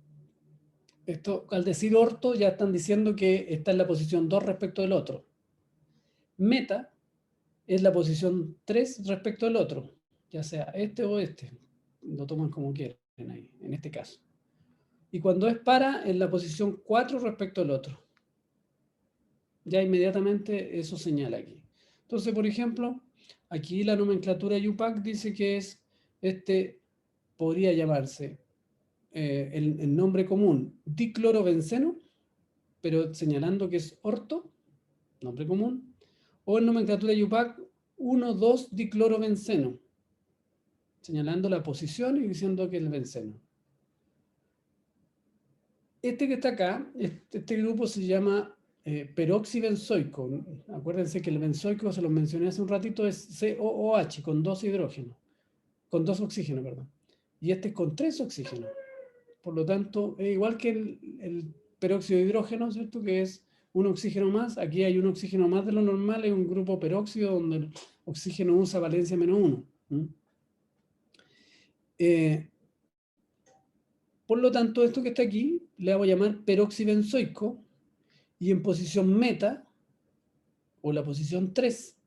esto, al decir orto, ya están diciendo que está en la posición 2 respecto del otro. Meta es la posición 3 respecto del otro, ya sea este o este. Lo toman como quieren ahí, en este caso. Y cuando es para, es la posición 4 respecto al otro. Ya inmediatamente eso señala aquí. Entonces, por ejemplo, aquí la nomenclatura UPAC dice que podría llamarse el nombre común diclorobenceno, pero señalando que es orto, nombre común, o en nomenclatura UPAC 1,2-diclorobenceno, señalando la posición y diciendo que es el benceno. Este que está acá, este grupo se llama peroxibenzoico. Acuérdense que el benzoico, se los mencioné hace un ratito, es COOH, con 2 hidrógenos, con 2 oxígenos, perdón. Y este es con 3 oxígenos. Por lo tanto, es igual que el peróxido de hidrógeno, ¿cierto? Que es un oxígeno más. Aquí hay un oxígeno más de lo normal, es un grupo peróxido donde el oxígeno usa valencia -1. Por lo tanto, esto que está aquí, le voy a llamar peroxibenzoico, y en posición meta, o la posición 3,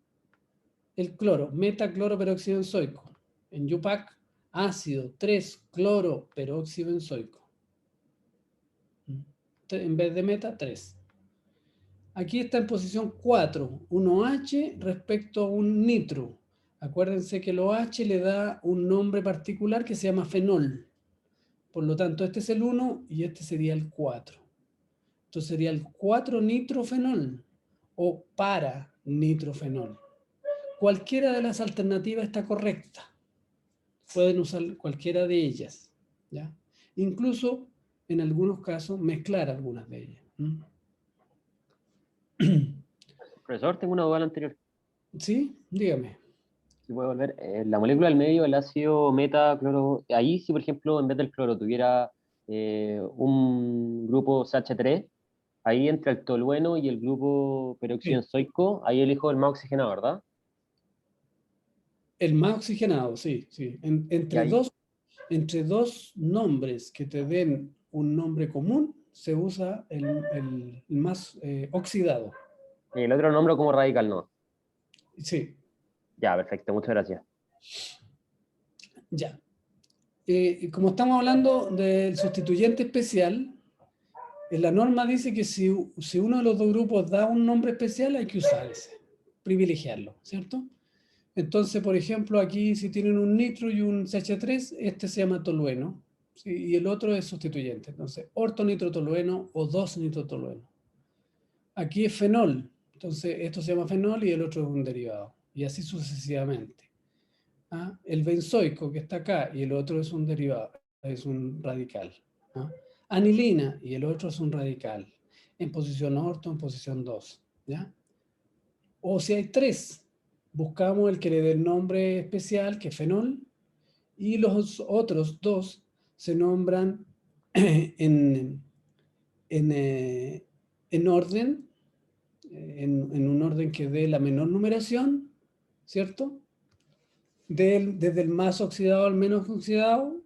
el cloro, metacloroperoxibenzoico. En UPAC, ácido 3-cloroperoxibenzoico. En vez de meta, 3. Aquí está en posición 4, un OH respecto a un nitro. Acuérdense que el OH le da un nombre particular que se llama fenol. Por lo tanto, este es el 1 y este sería el 4. Entonces sería el 4-nitrofenol o para-nitrofenol. Cualquiera de las alternativas está correcta. Pueden usar cualquiera de ellas, ¿ya? Incluso, en algunos casos, mezclar algunas de ellas. Profesor, tengo una duda al anterior. ¿Sí? Dígame. Si puedo volver. La molécula del medio, el ácido metacloro. Ahí, si por ejemplo, en vez del cloro tuviera un grupo CH3, ahí entre el tolueno y el grupo peroxibenzoico, ahí elijo el más oxigenado, ¿verdad? El más oxigenado, sí, sí. Entre dos nombres que te den un nombre común, se usa el más oxidado. Y el otro nombre como radical, ¿no? Sí. Ya, perfecto, muchas gracias. Ya. Como estamos hablando del sustituyente especial, la norma dice que si uno de los dos grupos da un nombre especial, hay que usar ese, privilegiarlo, ¿cierto? Entonces, por ejemplo, aquí si tienen un nitro y un CH3, este se llama tolueno, ¿sí? Y el otro es sustituyente. Entonces, ortonitrotolueno o 2-nitrotolueno. Aquí es fenol, entonces esto se llama fenol y el otro es un derivado. y así sucesivamente. ¿Ah? El benzoico que está acá y el otro es un derivado, es un radical. ¿Ah? Anilina y el otro es un radical, en posición orto, en posición 2. ¿Ya? O si hay 3, buscamos el que le dé el nombre especial, que es fenol, y los otros 2 se nombran en orden, en un orden que dé la menor numeración, ¿cierto? Desde el más oxidado al menos oxidado,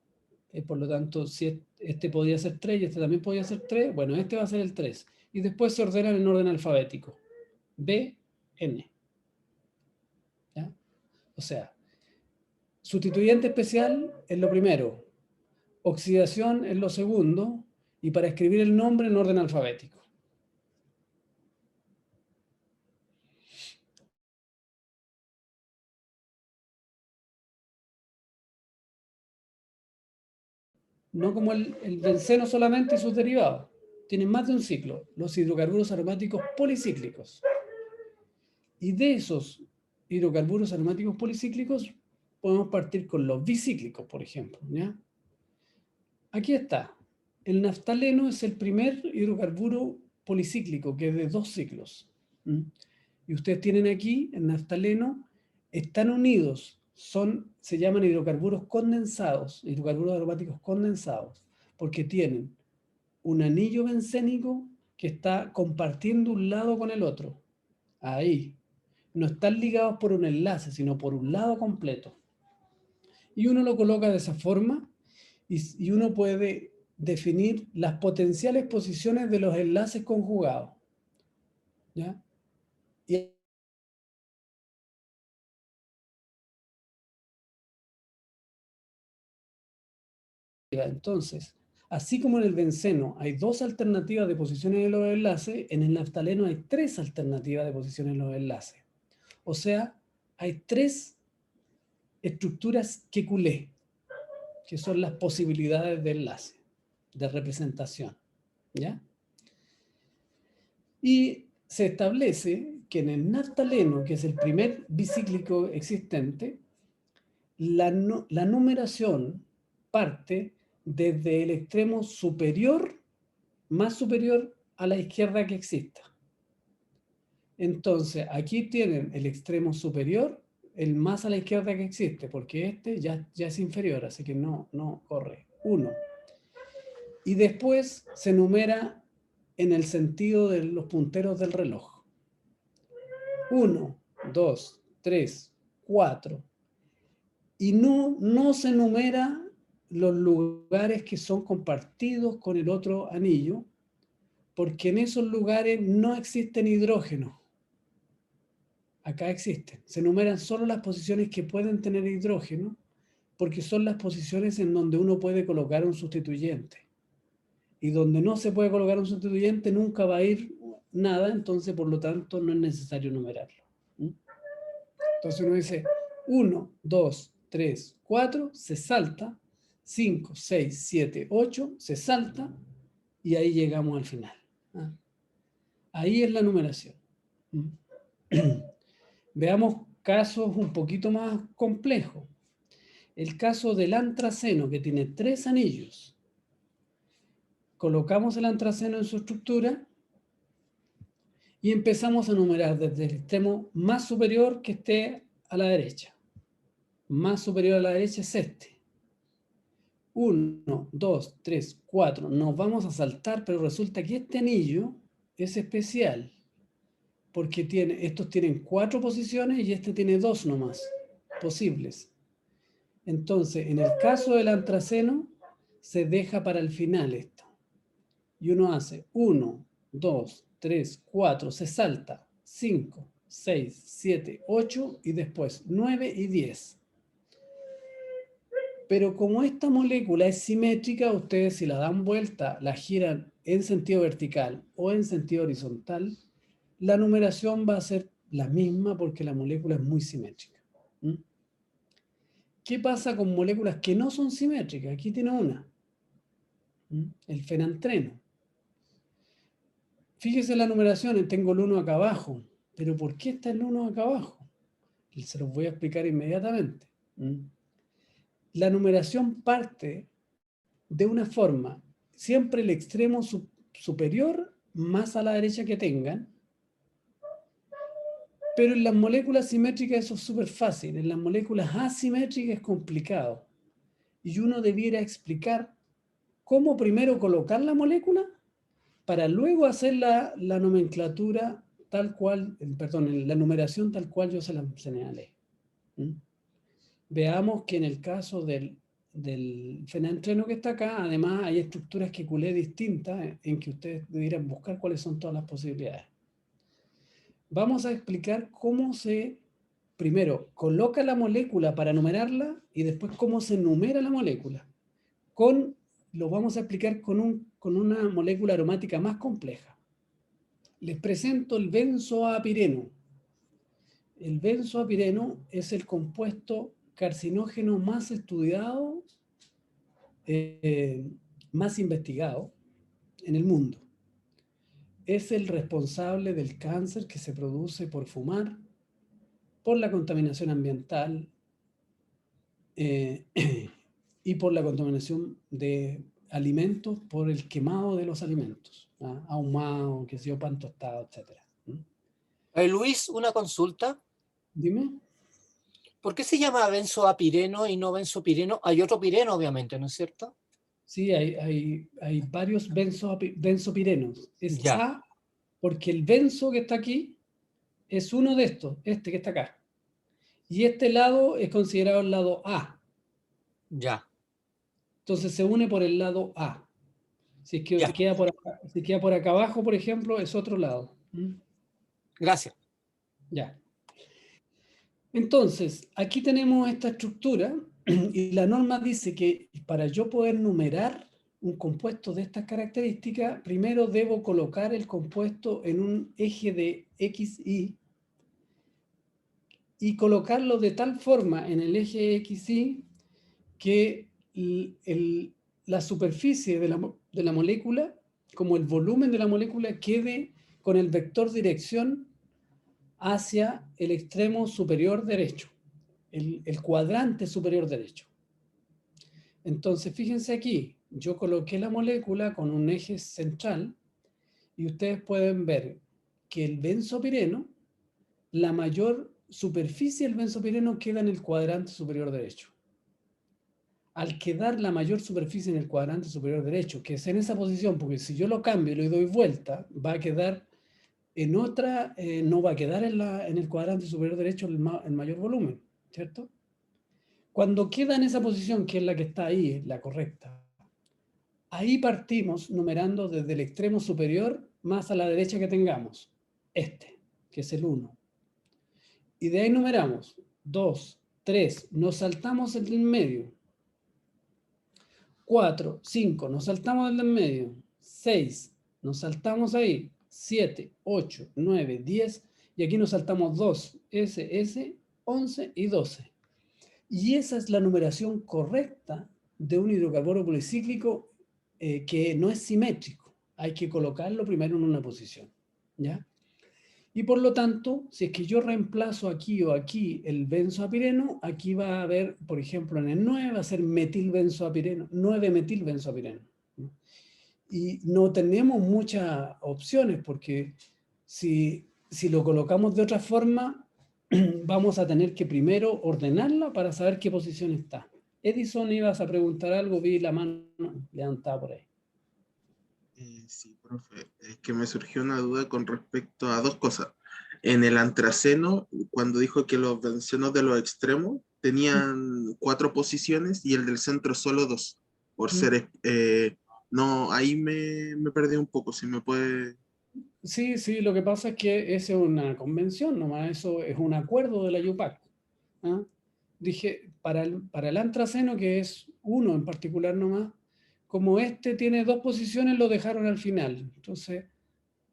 por lo tanto, si este podría ser 3 y este también podría ser 3, bueno, este va a ser el 3. Y después se ordenan en orden alfabético. B, N. ¿Ya? O sea, sustituyente especial es lo primero, oxidación es lo segundo, y para escribir el nombre en orden alfabético. No como el benceno solamente y sus derivados. Tienen más de un ciclo, los hidrocarburos aromáticos policíclicos. Y de esos hidrocarburos aromáticos policíclicos podemos partir con los bicíclicos, por ejemplo. ¿Ya? Aquí está. El naftaleno es el primer hidrocarburo policíclico, que es de 2 ciclos. ¿Mm? Y ustedes tienen aquí, el naftaleno, están unidos, se llaman hidrocarburos condensados, hidrocarburos aromáticos condensados, porque tienen un anillo bencénico que está compartiendo un lado con el otro. Ahí. No están ligados por un enlace, sino por un lado completo. Y uno lo coloca de esa forma y uno puede definir las potenciales posiciones de los enlaces conjugados. ¿Ya? Y entonces, así como en el benceno hay 2 alternativas de posiciones de los enlaces, en el naftaleno hay 3 alternativas de posiciones de los enlaces. O sea, hay 3 estructuras QQ, que son las posibilidades de enlace, de representación. ¿Ya? Y se establece que en el naftaleno, que es el primer bicíclico existente, la numeración parte desde el extremo superior, más superior a la izquierda que exista. Entonces, aquí tienen el extremo superior, el más a la izquierda que existe, porque este ya es inferior, así que no corre. 1. Y después se numera en el sentido de los punteros del reloj. 1, 2, 3, 4. Y no se numera los lugares que son compartidos con el otro anillo, porque en esos lugares no existen hidrógenos. Acá existen. Se numeran solo las posiciones que pueden tener hidrógeno, porque son las posiciones en donde uno puede colocar un sustituyente. Y donde no se puede colocar un sustituyente nunca va a ir nada, entonces por lo tanto no es necesario numerarlo. Entonces uno dice 1, 2, 3, 4, se salta, 5, 6, 7, 8, se salta, y ahí llegamos al final. Ahí es la numeración. Veamos casos un poquito más complejos. El caso del antraceno, que tiene 3 anillos. Colocamos el antraceno en su estructura y empezamos a numerar desde el extremo más superior que esté a la derecha. Más superior a la derecha es este. 1, 2, 3, 4. Nos vamos a saltar, pero resulta que este anillo es especial, porque estos tienen 4 posiciones y este tiene 2 nomás posibles. Entonces, en el caso del antraceno, se deja para el final esto. Y uno hace 1, 2, 3, 4, se salta 5, 6, 7, 8 y después 9 y 10. Pero como esta molécula es simétrica, ustedes si la dan vuelta, la giran en sentido vertical o en sentido horizontal, la numeración va a ser la misma porque la molécula es muy simétrica. ¿Qué pasa con moléculas que no son simétricas? Aquí tiene una. El fenantreno. Fíjese la numeración, tengo el 1 acá abajo. ¿Pero por qué está el 1 acá abajo? se los voy a explicar inmediatamente. La numeración parte de una forma, siempre el extremo superior más a la derecha que tengan, pero en las moléculas simétricas eso es súper fácil, en las moléculas asimétricas es complicado. Y uno debiera explicar cómo primero colocar la molécula para luego hacer la nomenclatura tal cual, perdón, la numeración tal cual yo se la señalé. Veamos que en el caso del fenantreno que está acá, además hay estructuras que culé distintas en que ustedes debieran buscar cuáles son todas las posibilidades. Vamos a explicar cómo se, primero, coloca la molécula para numerarla y después cómo se numera la molécula. Lo vamos a explicar con una molécula aromática más compleja. Les presento el benzoapireno. El benzoapireno es el compuesto carcinógeno más estudiado, más investigado en el mundo. Es el responsable del cáncer que se produce por fumar, por la contaminación ambiental y por la contaminación de alimentos, por el quemado de los alimentos, ahumado, que se yo, pan tostado, etc. Luis, una consulta. Dime. ¿Por qué se llama benzoapireno y no benzopireno? Hay otro pireno, obviamente, ¿no es cierto? Sí, hay varios benzopirenos. Es Ya. A, porque el benzo que está aquí es uno de estos, este que está acá. Y este lado es considerado el lado A. Ya. Entonces se une por el lado A. Si es que Ya. queda por acá abajo, por ejemplo, es otro lado. Gracias. Ya. Entonces, aquí tenemos esta estructura y la norma dice que para yo poder numerar un compuesto de estas características, primero debo colocar el compuesto en un eje de XY y colocarlo de tal forma en el eje XY que la superficie de la molécula, como el volumen de la molécula, quede con el vector dirección hacia el extremo superior derecho, el cuadrante superior derecho. Entonces, fíjense aquí, yo coloqué la molécula con un eje central y ustedes pueden ver que el benzopireno, la mayor superficie del benzopireno queda en el cuadrante superior derecho. Al quedar la mayor superficie en el cuadrante superior derecho, que es en esa posición, porque si yo lo cambio y le doy vuelta, va a quedar en otra, no va a quedar en el cuadrante superior derecho el mayor volumen, ¿cierto? Cuando queda en esa posición, que es la que está ahí, la correcta, ahí partimos numerando desde el extremo superior más a la derecha que tengamos, este, que es el 1. Y de ahí numeramos 2, 3, nos saltamos el del medio, 4, 5, nos saltamos el del medio, 6, nos saltamos ahí, 7, 8, 9, 10, y aquí nos saltamos 2, S, 11 y 12. Y esa es la numeración correcta de un hidrocarburo policíclico que no es simétrico. Hay que colocarlo primero en una posición, ¿ya? Y por lo tanto, si es que yo reemplazo aquí o aquí el benzoapireno, aquí va a haber, por ejemplo, en el 9 va a ser metilbenzoapireno, 9-metilbenzoapireno. Y no tenemos muchas opciones porque si lo colocamos de otra forma, vamos a tener que primero ordenarla para saber qué posición está. Edison, ibas a preguntar algo, vi la mano levantada por ahí. Sí, profe, es que me surgió una duda con respecto a dos cosas. En el antraceno, cuando dijo que los bencenos de los extremos tenían 4 posiciones y el del centro solo 2, por ser... no, ahí me perdí un poco, si me puede... Sí, lo que pasa es que esa es una convención, nomás eso es un acuerdo de la IUPAC. ¿Ah? Dije, para el antraceno, que es uno en particular nomás, como este tiene 2 posiciones, lo dejaron al final. Entonces,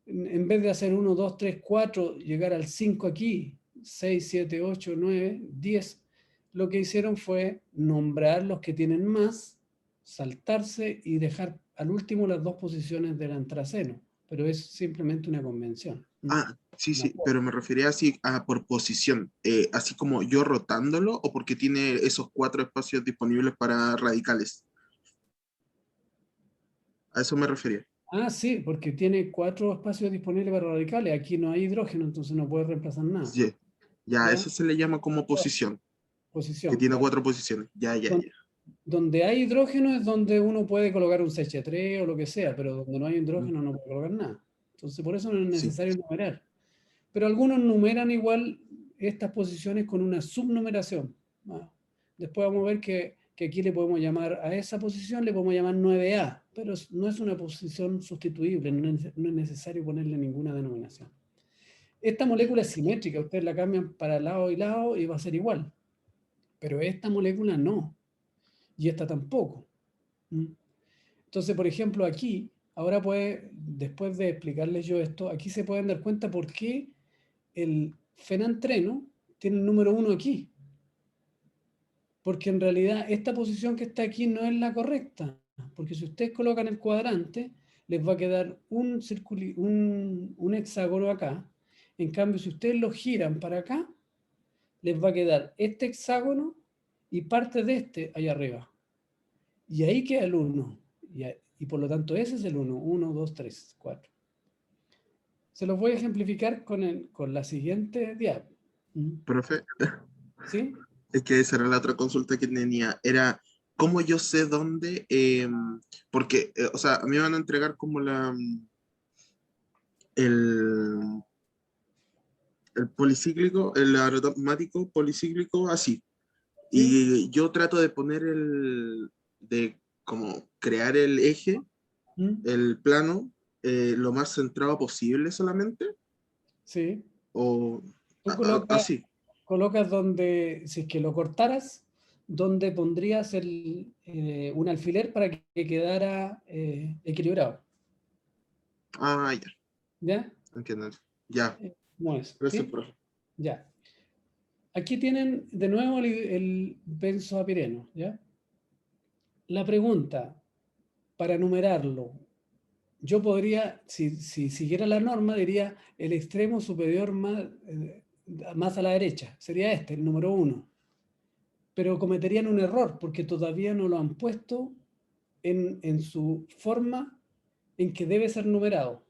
en vez de hacer 1, 2, 3, 4, llegar al 5 aquí, 6, 7, 8, 9, 10, lo que hicieron fue nombrar los que tienen más, saltarse y dejar al último las 2 posiciones del antraceno. Pero es simplemente una convención. Ah, sí, No sí, puedo. pero me refería así a por posición, así como yo rotándolo o porque tiene esos 4 espacios disponibles para radicales. A eso me refería. Ah, sí, porque tiene 4 espacios disponibles para radicales. Aquí no hay hidrógeno, entonces no puede reemplazar nada. Ya, ya, ¿Ya? eso se le llama como posición, que Posición, tiene claro. 4 posiciones. Ya, ya, Don- ya. Donde hay hidrógeno es donde uno puede colocar un CH3 o lo que sea, pero donde no hay Mm, hidrógeno no puede colocar nada. Entonces, por eso no es sí, necesario numerar. Pero algunos numeran igual estas posiciones con una subnumeración. ¿No? Después vamos a ver que aquí le podemos llamar a esa posición, le podemos llamar 9A, pero no es una posición sustituible, no es necesario ponerle ninguna denominación. Esta molécula es simétrica, ustedes la cambian para lado y lado y va a ser igual, pero esta molécula no, y esta tampoco. ¿Mm? Entonces, por ejemplo, aquí, ahora después de explicarles yo esto, aquí se pueden dar cuenta por qué el fenantreno tiene el número 1 aquí. Porque en realidad esta posición que está aquí no es la correcta. Porque si ustedes colocan el cuadrante, les va a quedar un hexágono acá. En cambio, si ustedes lo giran para acá, les va a quedar este hexágono y parte de este allá arriba. Y ahí queda el 1. Y por lo tanto ese es el 1. 1, 2, 3, 4. Se los voy a ejemplificar con la siguiente diapo. profe, ¿Sí? es que esa era la otra consulta que tenía. Era, ¿cómo yo sé dónde? Porque, o sea, a mí me van a entregar como el, el policíclico, el aromático policíclico, así. ¿Sí? Y yo trato de poner de como crear el eje, ¿Mm? el plano, lo más centrado posible solamente, ¿Sí? o Tú colocas así. colocas donde, si es que lo cortaras, donde pondrías un alfiler para que quedara equilibrado. Ah, ya, ¿Ya? entiendo. Ya, ¿Cómo es? gracias, ¿Sí? profe. Ya. Aquí tienen de nuevo el benzoapireno, ¿ya? La pregunta, para numerarlo, yo podría, si siguiera la norma, diría el extremo superior más a la derecha. Sería este, el número 1. Pero cometerían un error porque todavía no lo han puesto en su forma en que debe ser numerado.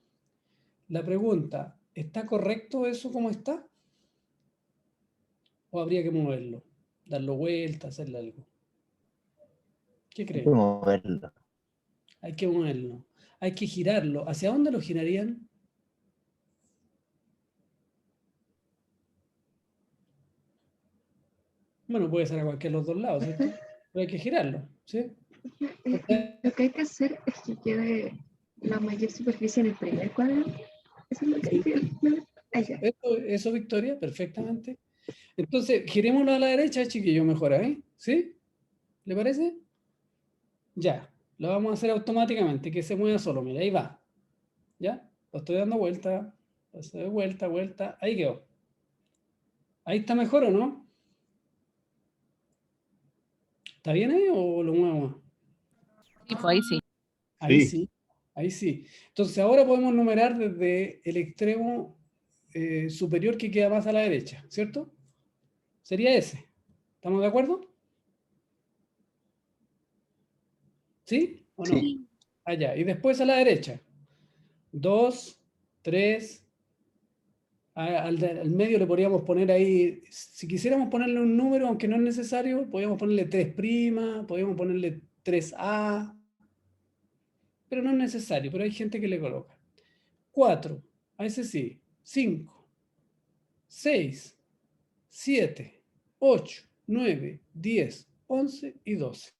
La pregunta, ¿está correcto eso como está? ¿O habría que moverlo? Darlo vuelta, hacerle algo. ¿Qué Hay que creen? moverlo. Hay que moverlo. Hay que girarlo. ¿Hacia dónde lo girarían? Bueno, puede ser a cualquiera de los dos lados, ¿cierto? Pero hay que girarlo, ¿sí? Lo que hay que hacer es que quede la mayor superficie en el primer cuadro. Eso es lo que hay Sí. que hacer. Eso, Victoria, perfectamente. Entonces, girémoslo a la derecha, chiquillo, mejor ahí, ¿sí? ¿Le parece? Ya, lo vamos a hacer automáticamente, que se mueva solo, mira, ahí va. ¿Ya? Lo estoy dando vuelta, vuelta, vuelta, ahí quedó. ¿Ahí está mejor o no? ¿Está bien ahí o lo muevo más? Sí, pues ahí sí. Ahí Sí. sí, ahí sí. Entonces ahora podemos numerar desde el extremo superior que queda más a la derecha, ¿cierto? Sería ese. ¿Estamos de acuerdo? ¿Sí o no? Sí. Allá. Y después a la derecha. 2, 3. Al medio le podríamos poner ahí, si quisiéramos ponerle un número, aunque no es necesario, podríamos ponerle 3', podríamos ponerle 3A, pero no es necesario, pero hay gente que le coloca. 4, a ese sí, 5, 6, 7, 8, 9, 10, 11 y 12.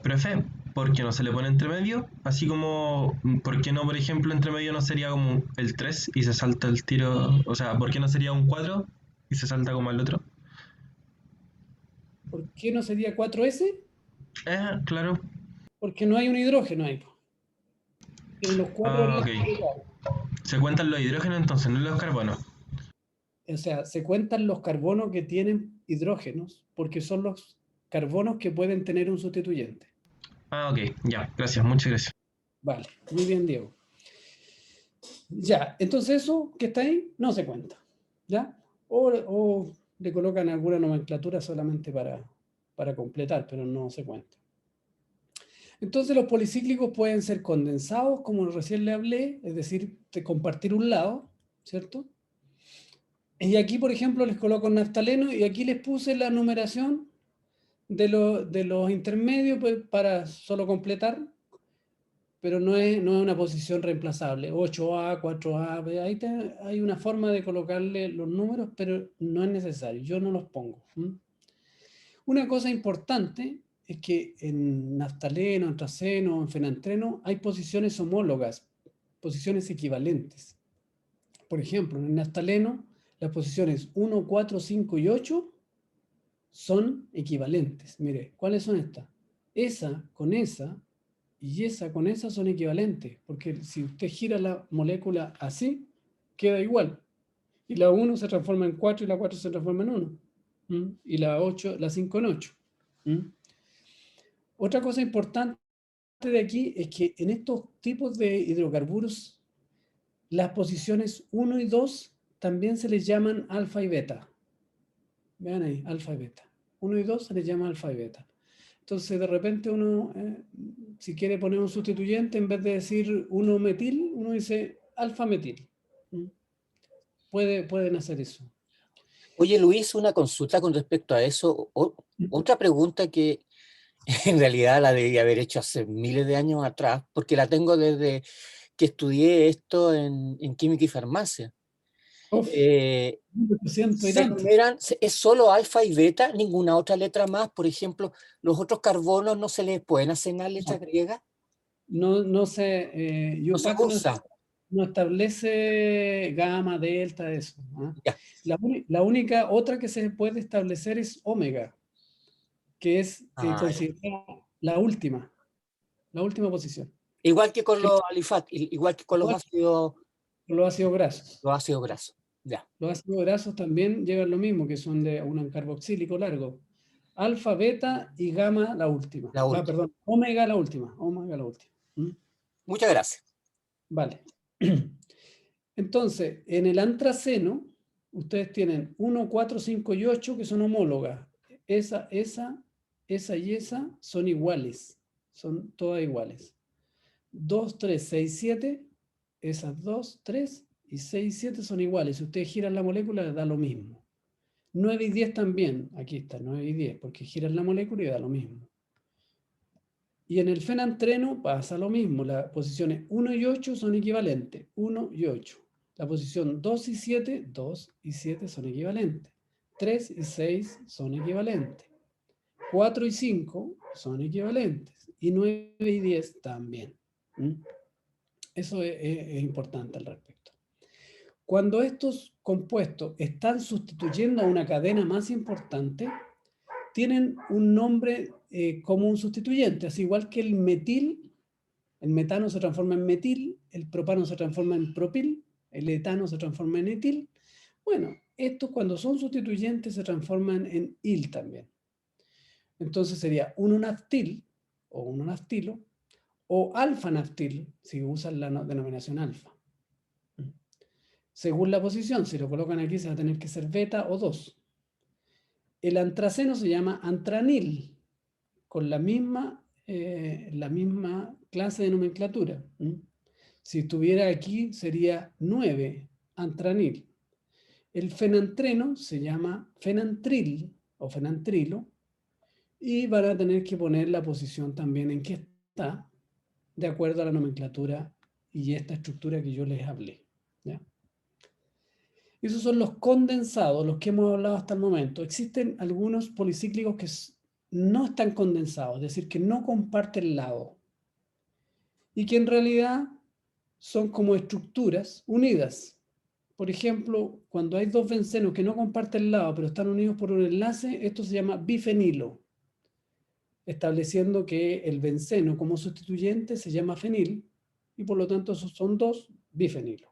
Profe, ¿por qué no se le pone entre medio? Así como, ¿por qué no, por ejemplo, entre medio no sería como el 3 y se salta el tiro? O sea, ¿por qué no sería un 4 y se salta como el otro? ¿Por qué no sería 4S? Claro. Porque no hay un hidrógeno ahí. Tienen los 4 Ah, ok. enlaces iguales. Se cuentan los hidrógenos entonces, no los carbonos. O sea, se cuentan los carbonos que tienen hidrógenos porque son los carbonos que pueden tener un sustituyente. Ah, ok. Ya, gracias, muchas gracias. Vale, muy bien, Diego. Ya, entonces eso que está ahí no se cuenta, ¿ya? O le colocan alguna nomenclatura solamente para completar, pero no se cuenta. Entonces los policíclicos pueden ser condensados, como recién le hablé, es decir, de compartir un lado, ¿cierto? Y aquí, por ejemplo, les coloco naftaleno y aquí les puse la numeración de los intermedios pues, para solo completar, pero no es una posición reemplazable. 8A, 4A, ahí hay una forma de colocarle los números, pero no es necesario, yo no los pongo. Una cosa importante es que en naftaleno, antrazeno, en fenantreno hay posiciones homólogas, posiciones equivalentes. Por ejemplo, en el naftaleno, las posiciones 1, 4, 5 y 8 son equivalentes. Mire, ¿cuáles son estas? Esa con esa y esa con esa son equivalentes, porque si usted gira la molécula así, queda igual. Y la 1 se transforma en 4 y la 4 se transforma en 1. Y la 5 en 8. Otra cosa importante de aquí es que en estos tipos de hidrocarburos, las posiciones 1 y 2 también se les llaman alfa y beta. Vean ahí, alfa y beta. 1 y 2 se les llama alfa y beta. Entonces, de repente uno, si quiere poner un sustituyente, en vez de decir 1-metil, uno dice alfa-metil. Pueden hacer eso. Oye, Luis, una consulta con respecto a eso. Otra pregunta que en realidad la debí haber hecho hace miles de años atrás, porque la tengo desde que estudié esto en química y farmacia. Uf, Eh, 100 y se tanto. numeran, es solo alfa y beta, ninguna otra letra más. Por ejemplo, los otros carbonos no se les pueden asignar letra griega. No se, No se UPAC usa. no establece gamma, delta, eso. Ya. La única otra que se puede establecer es omega, que es Ya. considerada la última posición. Igual que con los alifáticos, igual que con los ácidos grasos. Los ácidos grasos. Ya. Los ácidos grasos también llevan lo mismo, que son de un carboxílico largo. Alfa, beta y gamma la última. La última. Perdón, omega la última. Omega la última. Muchas gracias. Vale. Entonces, en el antraceno, ustedes tienen 1, 4, 5 y 8 que son homólogas. Esa y esa son iguales. Son todas iguales. 2, 3, 6, 7, esas 2, 3 y 6 y 7 son iguales. Si ustedes giran la molécula, les da lo mismo. 9 y 10 también. Aquí está, 9 y 10, porque giran la molécula y da lo mismo. Y en el fenantreno pasa lo mismo. Las posiciones 1 y 8 son equivalentes. 1 y 8. La posición 2 y 7, 2 y 7 son equivalentes. 3 y 6 son equivalentes. 4 y 5 son equivalentes. Y 9 y 10 también. Eso es importante al respecto. Cuando estos compuestos están sustituyendo a una cadena más importante, tienen un nombre como un sustituyente, así igual que el metil, el metano se transforma en metil, el propano se transforma en propil, el etano se transforma en etil. Bueno, estos cuando son sustituyentes se transforman en il también. Entonces sería 1-naftil o 1-naftilo o alfa-naftil si usan la denominación alfa. Según la posición, si lo colocan aquí se va a tener que ser beta o 2. El antraceno se llama antranil, con la misma clase de nomenclatura. Si estuviera aquí sería 9, antranil. El fenantreno se llama fenantril o fenantrilo y van a tener que poner la posición también en que está, de acuerdo a la nomenclatura y esta estructura que yo les hablé. ¿Ya? Esos son los condensados, los que hemos hablado hasta el momento. Existen algunos policíclicos que no están condensados, es decir, que no comparten lado. Y que en realidad son como estructuras unidas. Por ejemplo, cuando hay dos bencenos que no comparten lado, pero están unidos por un enlace, esto se llama bifenilo, estableciendo que el benceno como sustituyente se llama fenil, y por lo tanto esos son dos bifenilos.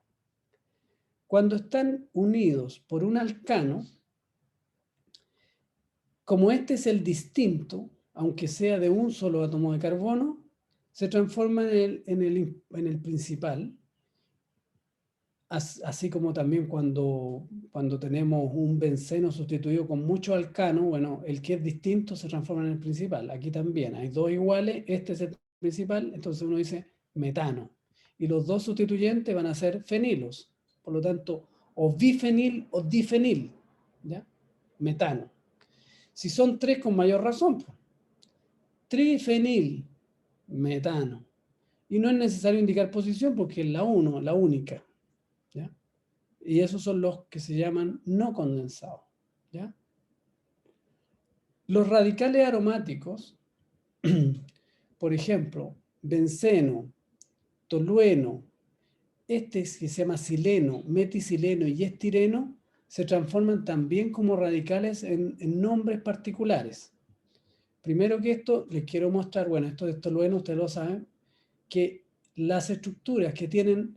Cuando están unidos por un alcano, como este es el distinto, aunque sea de un solo átomo de carbono, se transforma en el principal Así como también cuando tenemos un benceno sustituido con mucho alcano, bueno, el que es distinto se transforma en el principal. Aquí también hay dos iguales, este es el principal, entonces uno dice metano. Y los dos sustituyentes van a ser fenilos. Por lo tanto, o bifenil o difenil, ¿ya? Metano. Si son tres, con mayor razón, pues. Trifenil, metano. Y no es necesario indicar posición porque es la única, ¿ya? Y esos son los que se llaman no condensados, ¿ya? Los radicales aromáticos, por ejemplo, benceno, tolueno, este que se llama sileno, meticileno y estireno, se transforman también como radicales en nombres particulares. Primero que esto, les quiero mostrar, bueno, esto de tolueno, ustedes lo saben, que las estructuras que tienen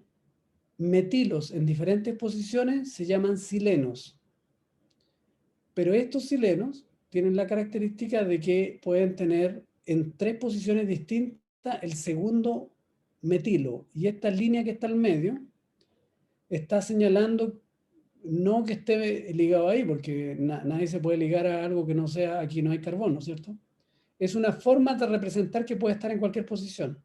metilos en diferentes posiciones se llaman silenos. Pero estos silenos tienen la característica de que pueden tener en 3 posiciones distintas el segundo metilo. Y esta línea que está al medio está señalando no que esté ligado ahí, porque nadie se puede ligar a algo que no sea, aquí no hay carbono, ¿cierto? Es una forma de representar que puede estar en cualquier posición.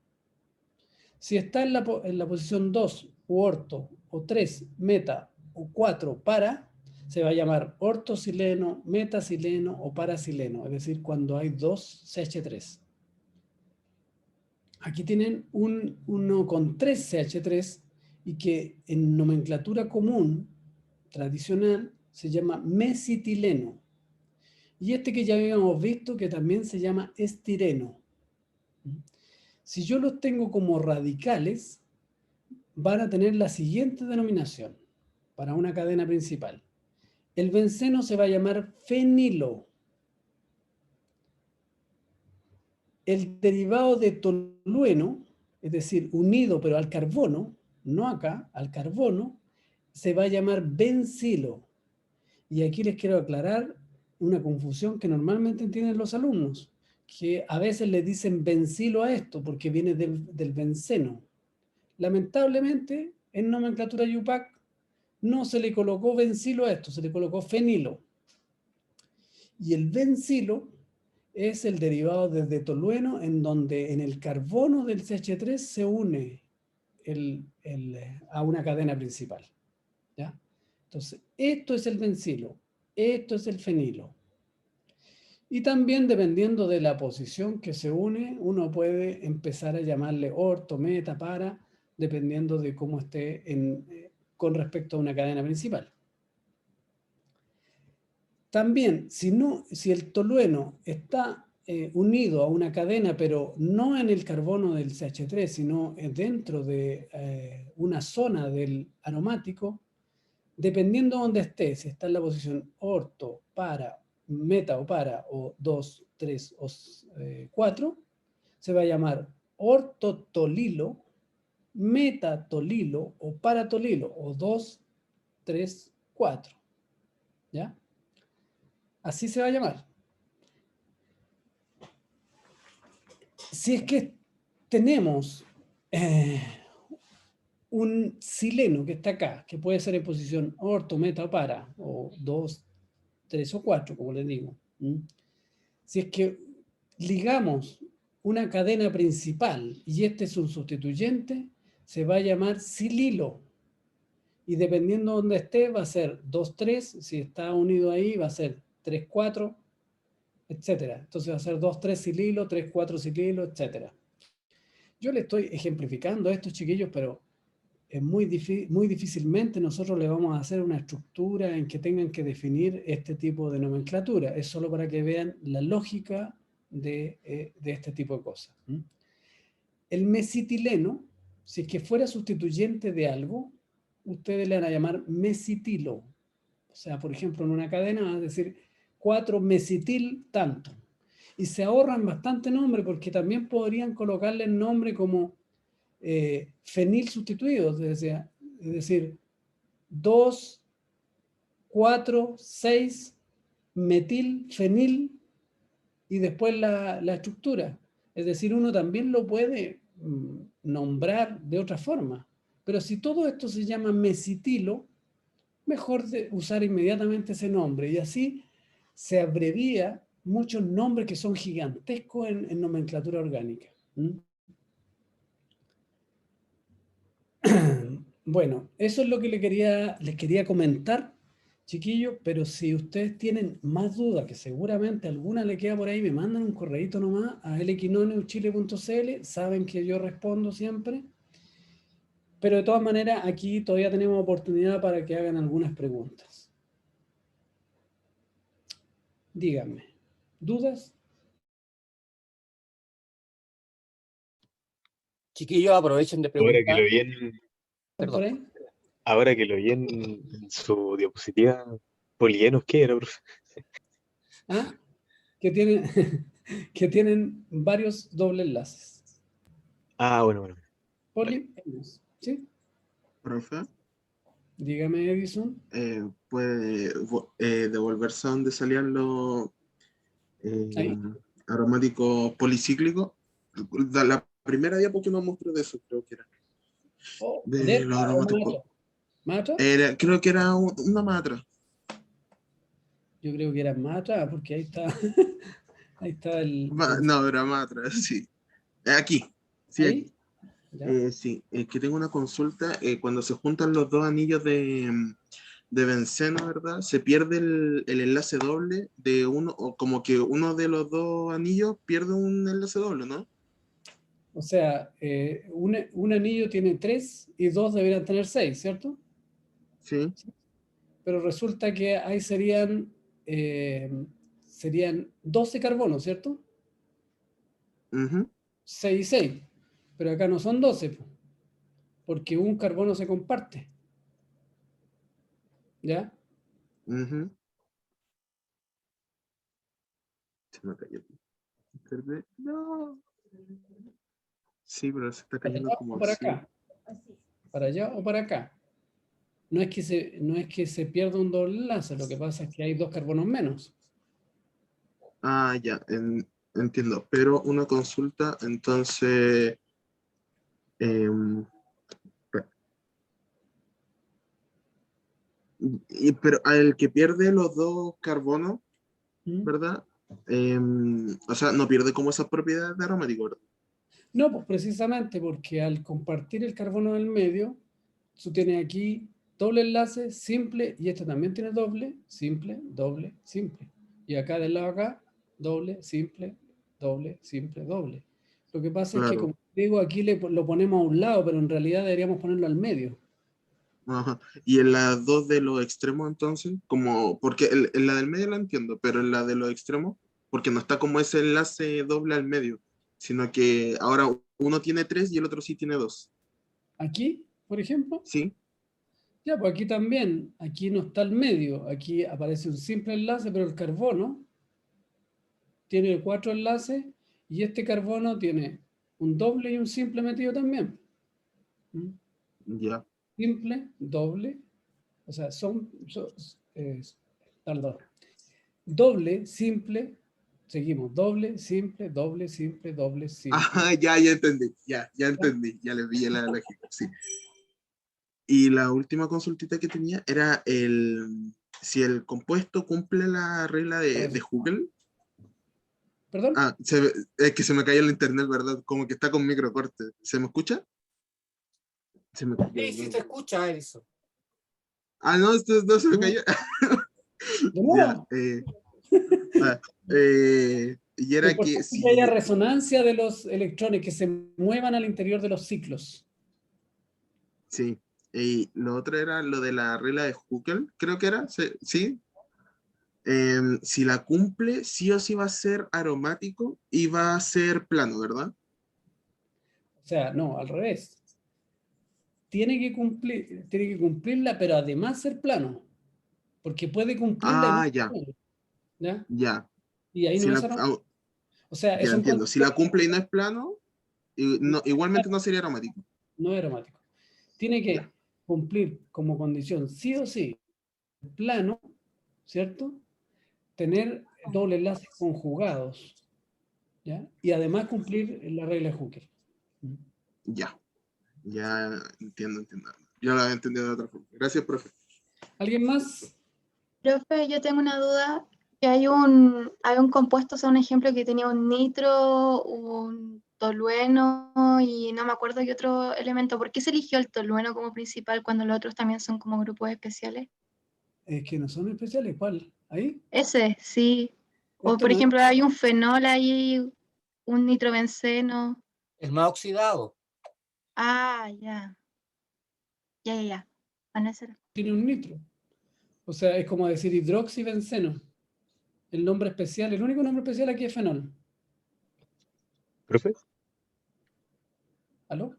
Si está en la posición 2, u orto, o 3, meta, o 4, para, se va a llamar ortosileno, metasileno o parasileno, es decir, cuando hay 2 CH3. Aquí tienen uno con 3 CH3 y que en nomenclatura común, tradicional, se llama mesitileno. Y este que ya habíamos visto que también se llama estireno. Si yo los tengo como radicales, van a tener la siguiente denominación para una cadena principal. El benceno se va a llamar fenilo. El derivado de tolueno, es decir, unido pero al carbono, no acá, al carbono, se va a llamar bencilo. Y aquí les quiero aclarar una confusión que normalmente entienden los alumnos, que a veces le dicen bencilo a esto porque viene del benceno. Lamentablemente, en nomenclatura Yupac no se le colocó bencilo a esto, se le colocó fenilo. Y el bencilo es el derivado desde tolueno, en donde en el carbono del CH3 se une a una cadena principal, ¿ya? Entonces, esto es el bencilo, esto es el fenilo. Y también, dependiendo de la posición que se une, uno puede empezar a llamarle orto, meta, para, dependiendo de cómo esté con respecto a una cadena principal. También, si el tolueno está unido a una cadena, pero no en el carbono del CH3, sino dentro de una zona del aromático, dependiendo de dónde esté, si está en la posición orto, para, meta o para, o 2, 3 o 4, se va a llamar ortotolilo, metatolilo o paratolilo, o 2, 3, 4. ¿Ya? Así se va a llamar. Si es que tenemos un sileno que está acá, que puede ser en posición orto, meta o para, o 2, 3 o 4, como les digo. Si es que ligamos una cadena principal y este es un sustituyente, se va a llamar sililo. Y dependiendo de dónde esté, va a ser 2, 3. Si está unido ahí, va a ser 3, 4, etc. Entonces va a ser 2, 3 sililo, 3, 4 sililo, etc. Yo le estoy ejemplificando a estos chiquillos, pero es muy difícilmente nosotros le vamos a hacer una estructura en que tengan que definir este tipo de nomenclatura. Es solo para que vean la lógica de este tipo de cosas. El mesitileno, si es que fuera sustituyente de algo, ustedes le van a llamar mesitilo. O sea, por ejemplo, en una cadena van a decir 4-mesitil tanto. Y se ahorran bastante nombre porque también podrían colocarle el nombre como fenil sustituido, es decir, 2, 4, 6, metil, fenil, y después la estructura. Es decir, uno también lo puede nombrar de otra forma, Pero si todo esto se llama mesitilo, mejor usar inmediatamente ese nombre. Y así se abrevia muchos nombres que son gigantescos en nomenclatura orgánica. Bueno, eso es lo que les quería comentar, chiquillos, pero si ustedes tienen más dudas, que seguramente alguna le queda por ahí, me mandan un correíto nomás a lquinoneuchile.cl, saben que yo respondo siempre, pero de todas maneras aquí todavía tenemos oportunidad para que hagan algunas preguntas. Díganme, ¿dudas? Chiquillos, aprovechen de Ahora que preguntar. lo vi en, ¿Están por ahí? ahora que lo vi en su diapositiva, polienos, ¿qué era, profe? ¿Ah? Que tienen, que tienen varios doble enlaces. Ah, bueno, bueno. Polienos, ¿sí? Profe, Dígame, Edison. puede devolverse a donde salían los Ahí. aromáticos policíclicos. La primera diapo que nos mostró de eso, creo que era. Oh, De ¿letra los o aromáticos. matra? Creo que era una más atrás. Yo creo que era matra, porque ahí está, ahí está el... No, era más atrás, sí. Aquí. Sí, aquí. ¿Ahí? ¿Ya? Sí, es que tengo una consulta. Cuando se juntan los dos anillos de benceno, ¿verdad? Se pierde el enlace doble de uno, o como que uno de los dos anillos pierde un enlace doble, ¿no? O sea, un anillo tiene 3 y 2 deberían tener 6, ¿cierto? Sí. Pero resulta que ahí serían 12 carbonos, ¿cierto? Ujú, 6 y 6. Pero acá no son 12, po, porque un carbono se comparte. ¿Ya? ujú. Se me cayó. No. Sí, pero se está ¿Para cayendo allá como o para así. acá? ¿Para allá o para acá? No es que se pierda un doble enlace, lo que pasa es que hay 2 carbonos menos. Ah, ya, entiendo. Pero una consulta, entonces. em, pero al que pierde los dos carbonos, ¿Mm? ¿verdad? O sea, no pierde como esas propiedades de aromático, ¿verdad? No, pues precisamente porque al compartir el carbono del medio, tú tienes aquí doble enlace, simple, y este también tiene doble, simple, doble, simple. Y acá del lado acá, doble, simple, doble, simple, doble. Lo que pasa es que, Claro. como digo, aquí lo ponemos a un lado, pero en realidad deberíamos ponerlo al medio. Ajá. Y en las dos de los extremos, entonces, como, porque en la del medio la entiendo, pero en la de los extremos, porque no está como ese enlace doble al medio, sino que ahora uno tiene 3 y el otro sí tiene 2. Aquí, por ejemplo, ¿Sí? ya, pues aquí también, aquí no está el medio, aquí aparece un simple enlace, pero el carbono tiene 4 enlaces y este carbono tiene un doble y un simple metido también. ¿Mm? Ya. Simple, doble, o sea, perdón, doble, simple, seguimos, doble, simple, doble, simple, doble, simple. Ah, ya entendí, ya ¿Ya? entendí, ya le vi la lógica, sí. Y la última consultita que tenía era si el compuesto cumple la regla de Hugel. ¿Perdón? Ah, es que se me cayó el internet, ¿verdad? Como que está con microcorte. ¿Se me escucha? Se me cayó. Sí, sí se escucha, Edison. Ah, no, esto no se me No. cayó. ¿De Ya. nuevo? Y Lo era que importante es que si. haya resonancia de los electrones, que se muevan al interior de los ciclos. Sí. Y lo otro era lo de la regla de Hugel, creo que era. Sí. Si la cumple, sí o sí va a ser aromático y va a ser plano, ¿verdad? O sea, no, al revés. Tiene que cumplirla, pero además ser plano, porque puede cumplirla y no Ah, ser ya, plano, ¿ya? ya. Y ahí Si no es la, aromático. O sea, es ya un entiendo. Si la concepto, cumple y no es plano, igualmente no sería aromático. no es aromático. Tiene Ya. que cumplir como condición, sí o sí, plano, ¿cierto? Tener doble enlaces conjugados, ¿ya? Y además cumplir la regla de Hooker. Ya. Ya entiendo. Yo lo había entendido de otra forma. Gracias, profe. ¿Alguien más? Profe, yo tengo una duda, que hay un compuesto, o sea, un ejemplo que tenía un nitro, un tolueno y no me acuerdo qué otro elemento. ¿Por qué se eligió el tolueno como principal cuando los otros también son como grupos especiales? Es que no son especiales. ¿Cuál? ¿Ahí? Ese, sí. O Esto por no es- ejemplo, hay un fenol ahí, un nitrobenceno. El más oxidado. Ah, ya. Ya. Ah, no, ese era. tiene un nitro. O sea, es como decir hidroxibenceno. El nombre especial, el único nombre especial aquí es fenol. Profe, ¿Aló?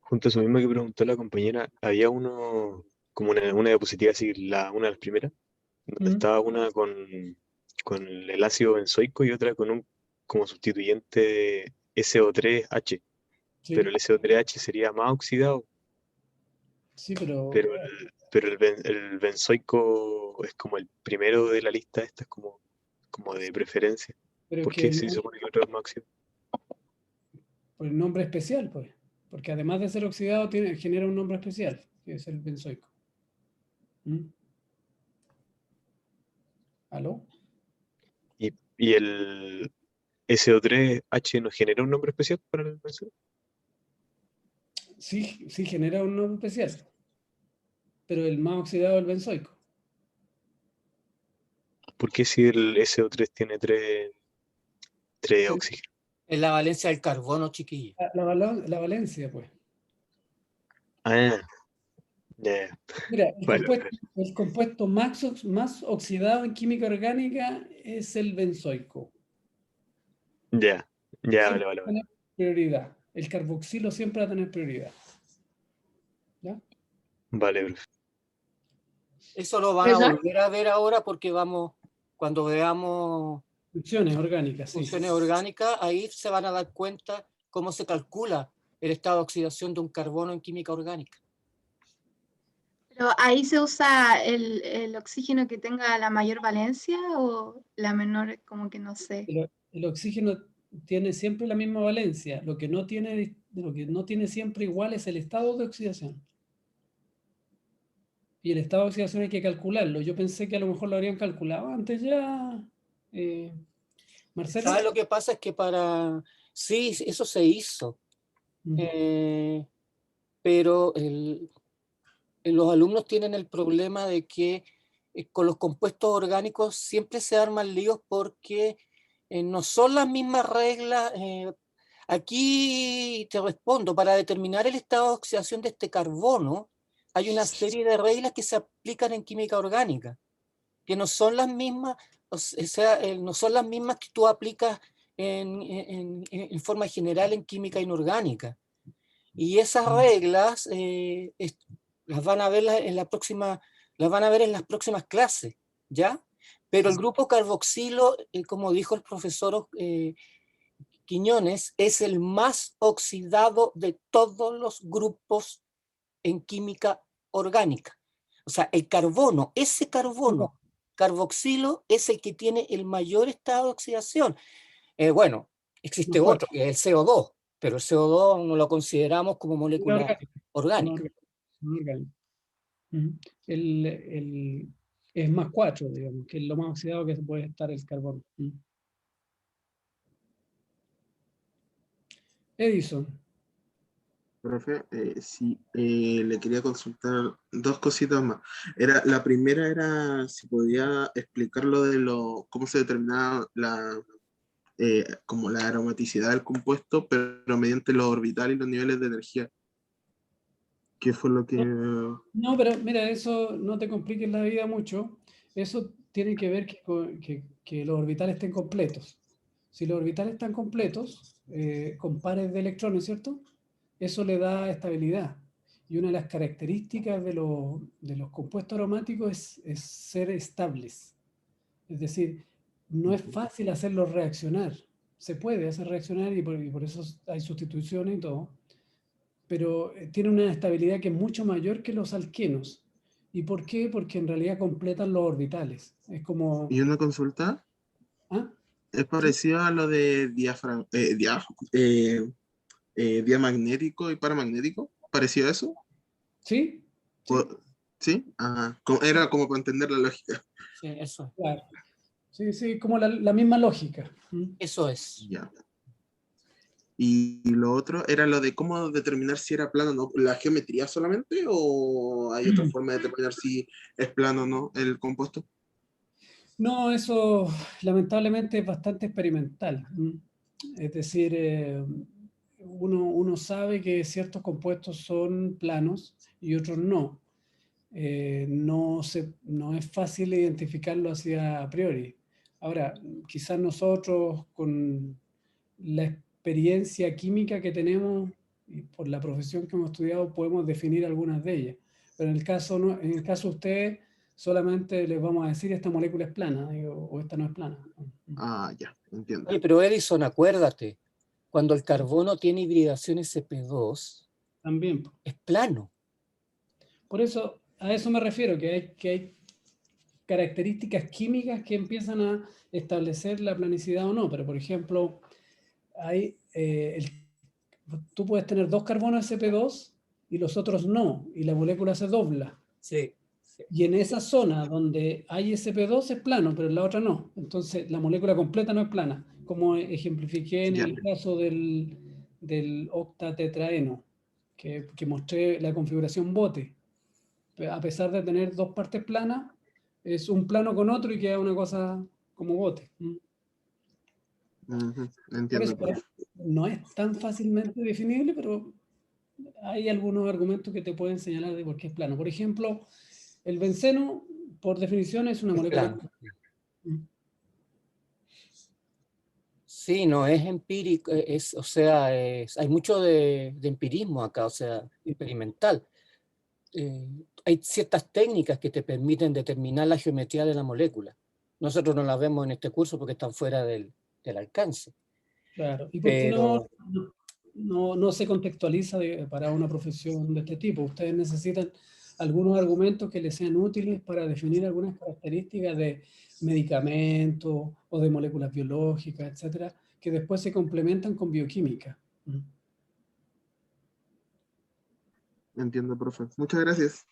junto a eso mismo que preguntó la compañera, había uno, como una diapositiva así, una de las primeras, donde Mm, estaba una con el ácido benzoico y otra con un como sustituyente de SO3H, pero sí, el SO3H sería más oxidado, sí, pero pero el benzoico es como el primero de la lista, esta es como de preferencia. es ¿Por que qué si se supone que otro es más oxidado? por el nombre especial, pues. Porque además de ser oxidado, genera un nombre especial, que es el benzoico. ¿Mm? ¿Aló? Y el SO3H nos genera un nombre especial para el benzoico. Sí, sí genera un nombre especial, pero el más oxidado es el benzoico. ¿Por qué si el SO3 tiene tres Pero oxígenos? Es la valencia del carbono, chiquillo. la valencia, pues. Ah, ya, Mira, vale, vale. el compuesto más oxidado en química orgánica es el benzoico. Ya, ya, vale, Siempre vale, va a vale. tener prioridad. El carboxilo siempre va a tener prioridad. ¿Ya? Vale, profe. Eso lo van a ¿Verdad? volver a ver ahora porque cuando veamos Funciones orgánicas, sí. funciones orgánicas, ahí se van a dar cuenta cómo se calcula el estado de oxidación de un carbono en química orgánica. Pero ahí se usa el oxígeno que tenga la mayor valencia o la menor, como que no sé. El oxígeno tiene siempre la misma valencia. Lo que no tiene siempre igual es el estado de oxidación. Y el estado de oxidación hay que calcularlo. Yo pensé que a lo mejor lo habrían calculado antes ya. Marcelo. ¿Sabes lo que pasa? Es que sí, eso se hizo, pero los alumnos tienen el problema de que con los compuestos orgánicos siempre se arman líos porque no son las mismas reglas. Aquí te respondo, para determinar el estado de oxidación de este carbono, hay una serie de reglas que se aplican en química orgánica, que no son las mismas, no son las mismas que tú aplicas en forma general en química inorgánica. Y esas reglas las van a ver en las próximas clases, ¿ya? Pero el grupo carboxilo, como dijo el profesor Quiñones, es el más oxidado de todos los grupos en química orgánica. O sea, ese carbono, carboxilo, es el que tiene el mayor estado de oxidación. Bueno, existe otro, que es el CO2, pero el CO2 no lo consideramos como molécula orgánica. Es más 4, digamos, que es lo más oxidado que puede estar el carbono. Edison. Profe, sí, le quería consultar dos cositas más. La primera era si podía explicar cómo se determinaba como la aromaticidad del compuesto, pero mediante los orbitales y los niveles de energía. ¿Qué fue lo que...? No, pero mira, eso no te compliques la vida mucho. Eso tiene que ver que los orbitales estén completos. Si los orbitales están completos, con pares de electrones, ¿cierto? Eso le da estabilidad. Y una de las características de los compuestos aromáticos es ser estables. Es decir, no es fácil hacerlos reaccionar. Se puede hacer reaccionar y por eso hay sustituciones y todo. Pero tiene una estabilidad que es mucho mayor que los alquenos. ¿Y por qué? Porque en realidad completan los orbitales. Es como... ¿Y una consulta? ¿Ah? Es parecido a lo de diamagnético y paramagnético, ¿parecía eso? ¿Sí? Sí, ¿Sí? Ajá. Era como para entender la lógica. Sí, eso es. claro. Sí, sí, como la misma lógica. Eso es. Ya. Y lo otro era lo de cómo determinar si era plano o no. ¿La geometría solamente o hay otra forma de determinar si es plano o no el compuesto? No, eso lamentablemente es bastante experimental. Es decir, uno sabe que ciertos compuestos son planos y otros no. No es fácil identificarlo así a priori. Ahora, quizás nosotros con la experiencia química que tenemos y por la profesión que hemos estudiado podemos definir algunas de ellas. Pero en el caso, en el caso de ustedes, solamente les vamos a decir esta molécula es plana o esta no es plana. Ah, ya, entiendo. Oye, pero Edison, acuérdate, cuando el carbono tiene hibridación sp2, También. es plano. Por eso, a eso me refiero, que hay características químicas que empiezan a establecer la planicidad o no. Pero, por ejemplo, hay, tú puedes tener 2 carbonos sp2 y los otros no, y la molécula se dobla. Sí. Y en esa zona donde hay sp2 es plano, pero en la otra no. Entonces, la molécula completa no es plana, como ejemplifiqué en Ya. el caso del octatetraeno, que mostré la configuración bote. A pesar de tener 2 partes planas, es un plano con otro y queda una cosa como bote. Ujú, Por entiendo. eso no es tan fácilmente definible, pero hay algunos argumentos que te pueden señalar de por qué es plano. Por ejemplo, el benceno, por definición, es una Es molécula. plano. Sí, no es empírico, o sea, hay mucho de empirismo acá, o sea, experimental. Hay ciertas técnicas que te permiten determinar la geometría de la molécula. Nosotros no las vemos en este curso porque están fuera del alcance. Claro. ¿Y por qué Pero no se contextualiza para una profesión de este tipo? Ustedes necesitan algunos argumentos que les sean útiles para definir algunas características de medicamentos o de moléculas biológicas, etcétera, que después se complementan con bioquímica. Entiendo, profe. Muchas gracias.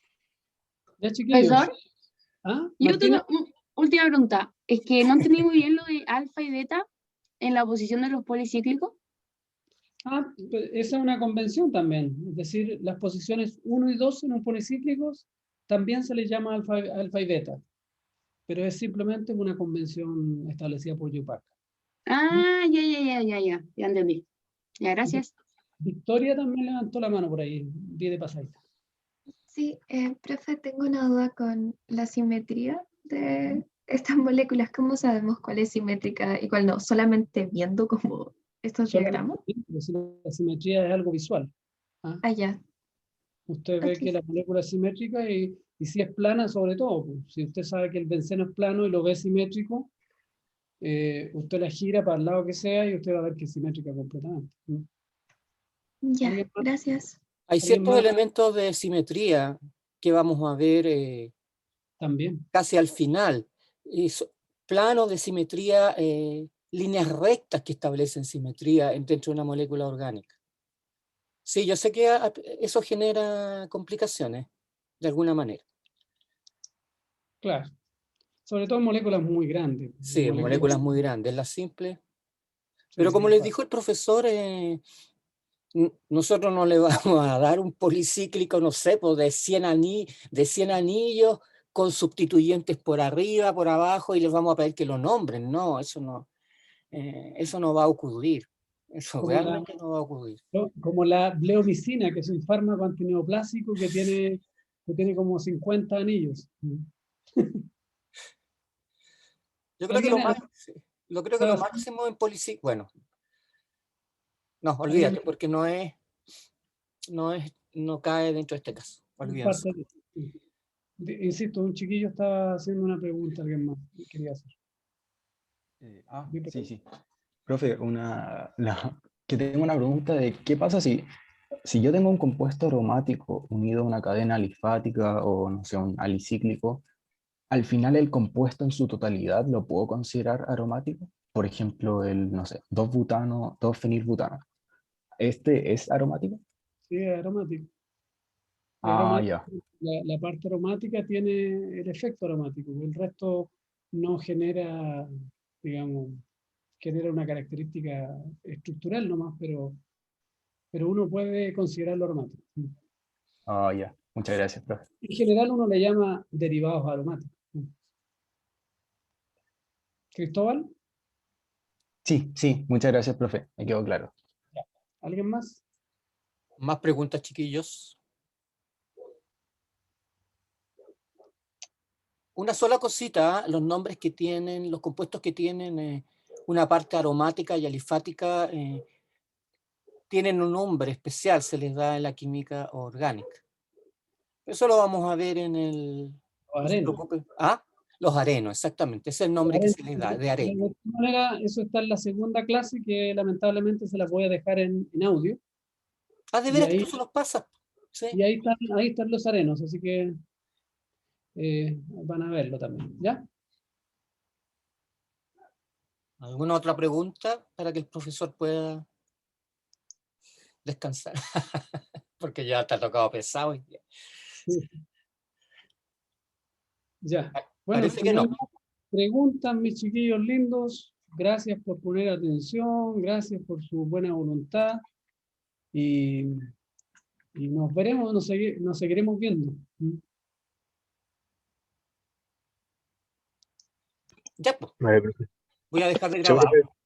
Ya, chiquillos. Profesor, ¿Ah, yo Martina? tengo una última pregunta. Es que no entendí muy bien lo de alfa y beta en la posición de los policíclicos. Pues esa es una convención también. Es decir, las posiciones 1 y 2 en un policíclicos también se les llama alfa y beta, pero es simplemente una convención establecida por Yupac. Ah, ya entendí. Ya, gracias. Victoria también levantó la mano por ahí, vi de pasadita. Sí, profe, tengo una duda con la simetría de estas moléculas. ¿Cómo sabemos cuál es simétrica y cuál no? ¿Solamente viendo como estos diagramas? La simetría es algo visual. Ah, ya. Usted ve que la molécula es simétrica y si es plana sobre todo. Pues, si usted sabe que el benceno es plano y lo ve simétrico, usted la gira para el lado que sea y usted va a ver que es simétrica completamente. Ya, ¿Alguien más? gracias. hay ¿Alguien ciertos más? elementos de simetría que vamos a ver También. casi al final. Planos de simetría, líneas rectas que establecen simetría dentro de una molécula orgánica. Sí, yo sé que eso genera complicaciones, de alguna manera. Claro. Sobre todo en moléculas muy grandes. Sí, moléculas muy grandes, las simples. Pero Sí, como sí, les claro. dijo el profesor, nosotros no le vamos a dar un policíclico, no sé, pues de 100 anillos con sustituyentes por arriba, por abajo, y les vamos a pedir que lo nombren. No, eso no va a ocurrir. Eso Como realmente no va a ocurrir. Como la bleomicina, que es un fármaco antineoplásico que tiene como 50 anillos. Yo creo que lo ¿Sabes? máximo en policíclico, bueno, no, olvídate, porque no cae dentro de este caso. Olvídense. Insisto, un chiquillo estaba haciendo una pregunta, alguien más quería hacer. Sí. Profe, que tengo una pregunta de qué pasa si yo tengo un compuesto aromático unido a una cadena alifática o, no sé, un alicíclico, al final el compuesto en su totalidad lo puedo considerar aromático. Por ejemplo, no sé, 2-butano, 2-fenilbutano. ¿Este es aromático? Sí, es aromático. Ah, Aromático, ya. la parte aromática tiene el efecto aromático, el resto no genera, digamos, genera una característica estructural nomás, pero uno puede considerarlo aromático. Ah, ya. Muchas gracias, profe. En general uno le llama derivados aromáticos. ¿Cristóbal? Sí, sí, muchas gracias, profe. Me quedó claro. ¿Alguien más? Más preguntas, chiquillos. Una sola cosita, los nombres que tienen, los compuestos que tienen una parte aromática y alifática tienen un nombre especial, se les da en la química orgánica. Eso lo vamos a ver en el... Los No se arenos. preocupen. Ah, los arenos, exactamente. Ese es el nombre que se les da, de areno. De todas maneras, eso está en la segunda clase que lamentablemente se la voy a dejar en audio. Ah, de Y veras que ahí, tú se los pasas. Sí. y ahí están los arenos, así que van a verlo también. ¿Ya? ¿Alguna otra pregunta para que el profesor pueda descansar? Porque ya está tocado pesado hoy día. Sí. Ya. Bueno, Parece si que no hay no. más preguntas, mis chiquillos lindos, gracias por poner atención, gracias por su buena voluntad y nos veremos, nos seguiremos viendo. Ya, pues. Vale, profe. Voy a dejar de Chao, grabar. profe.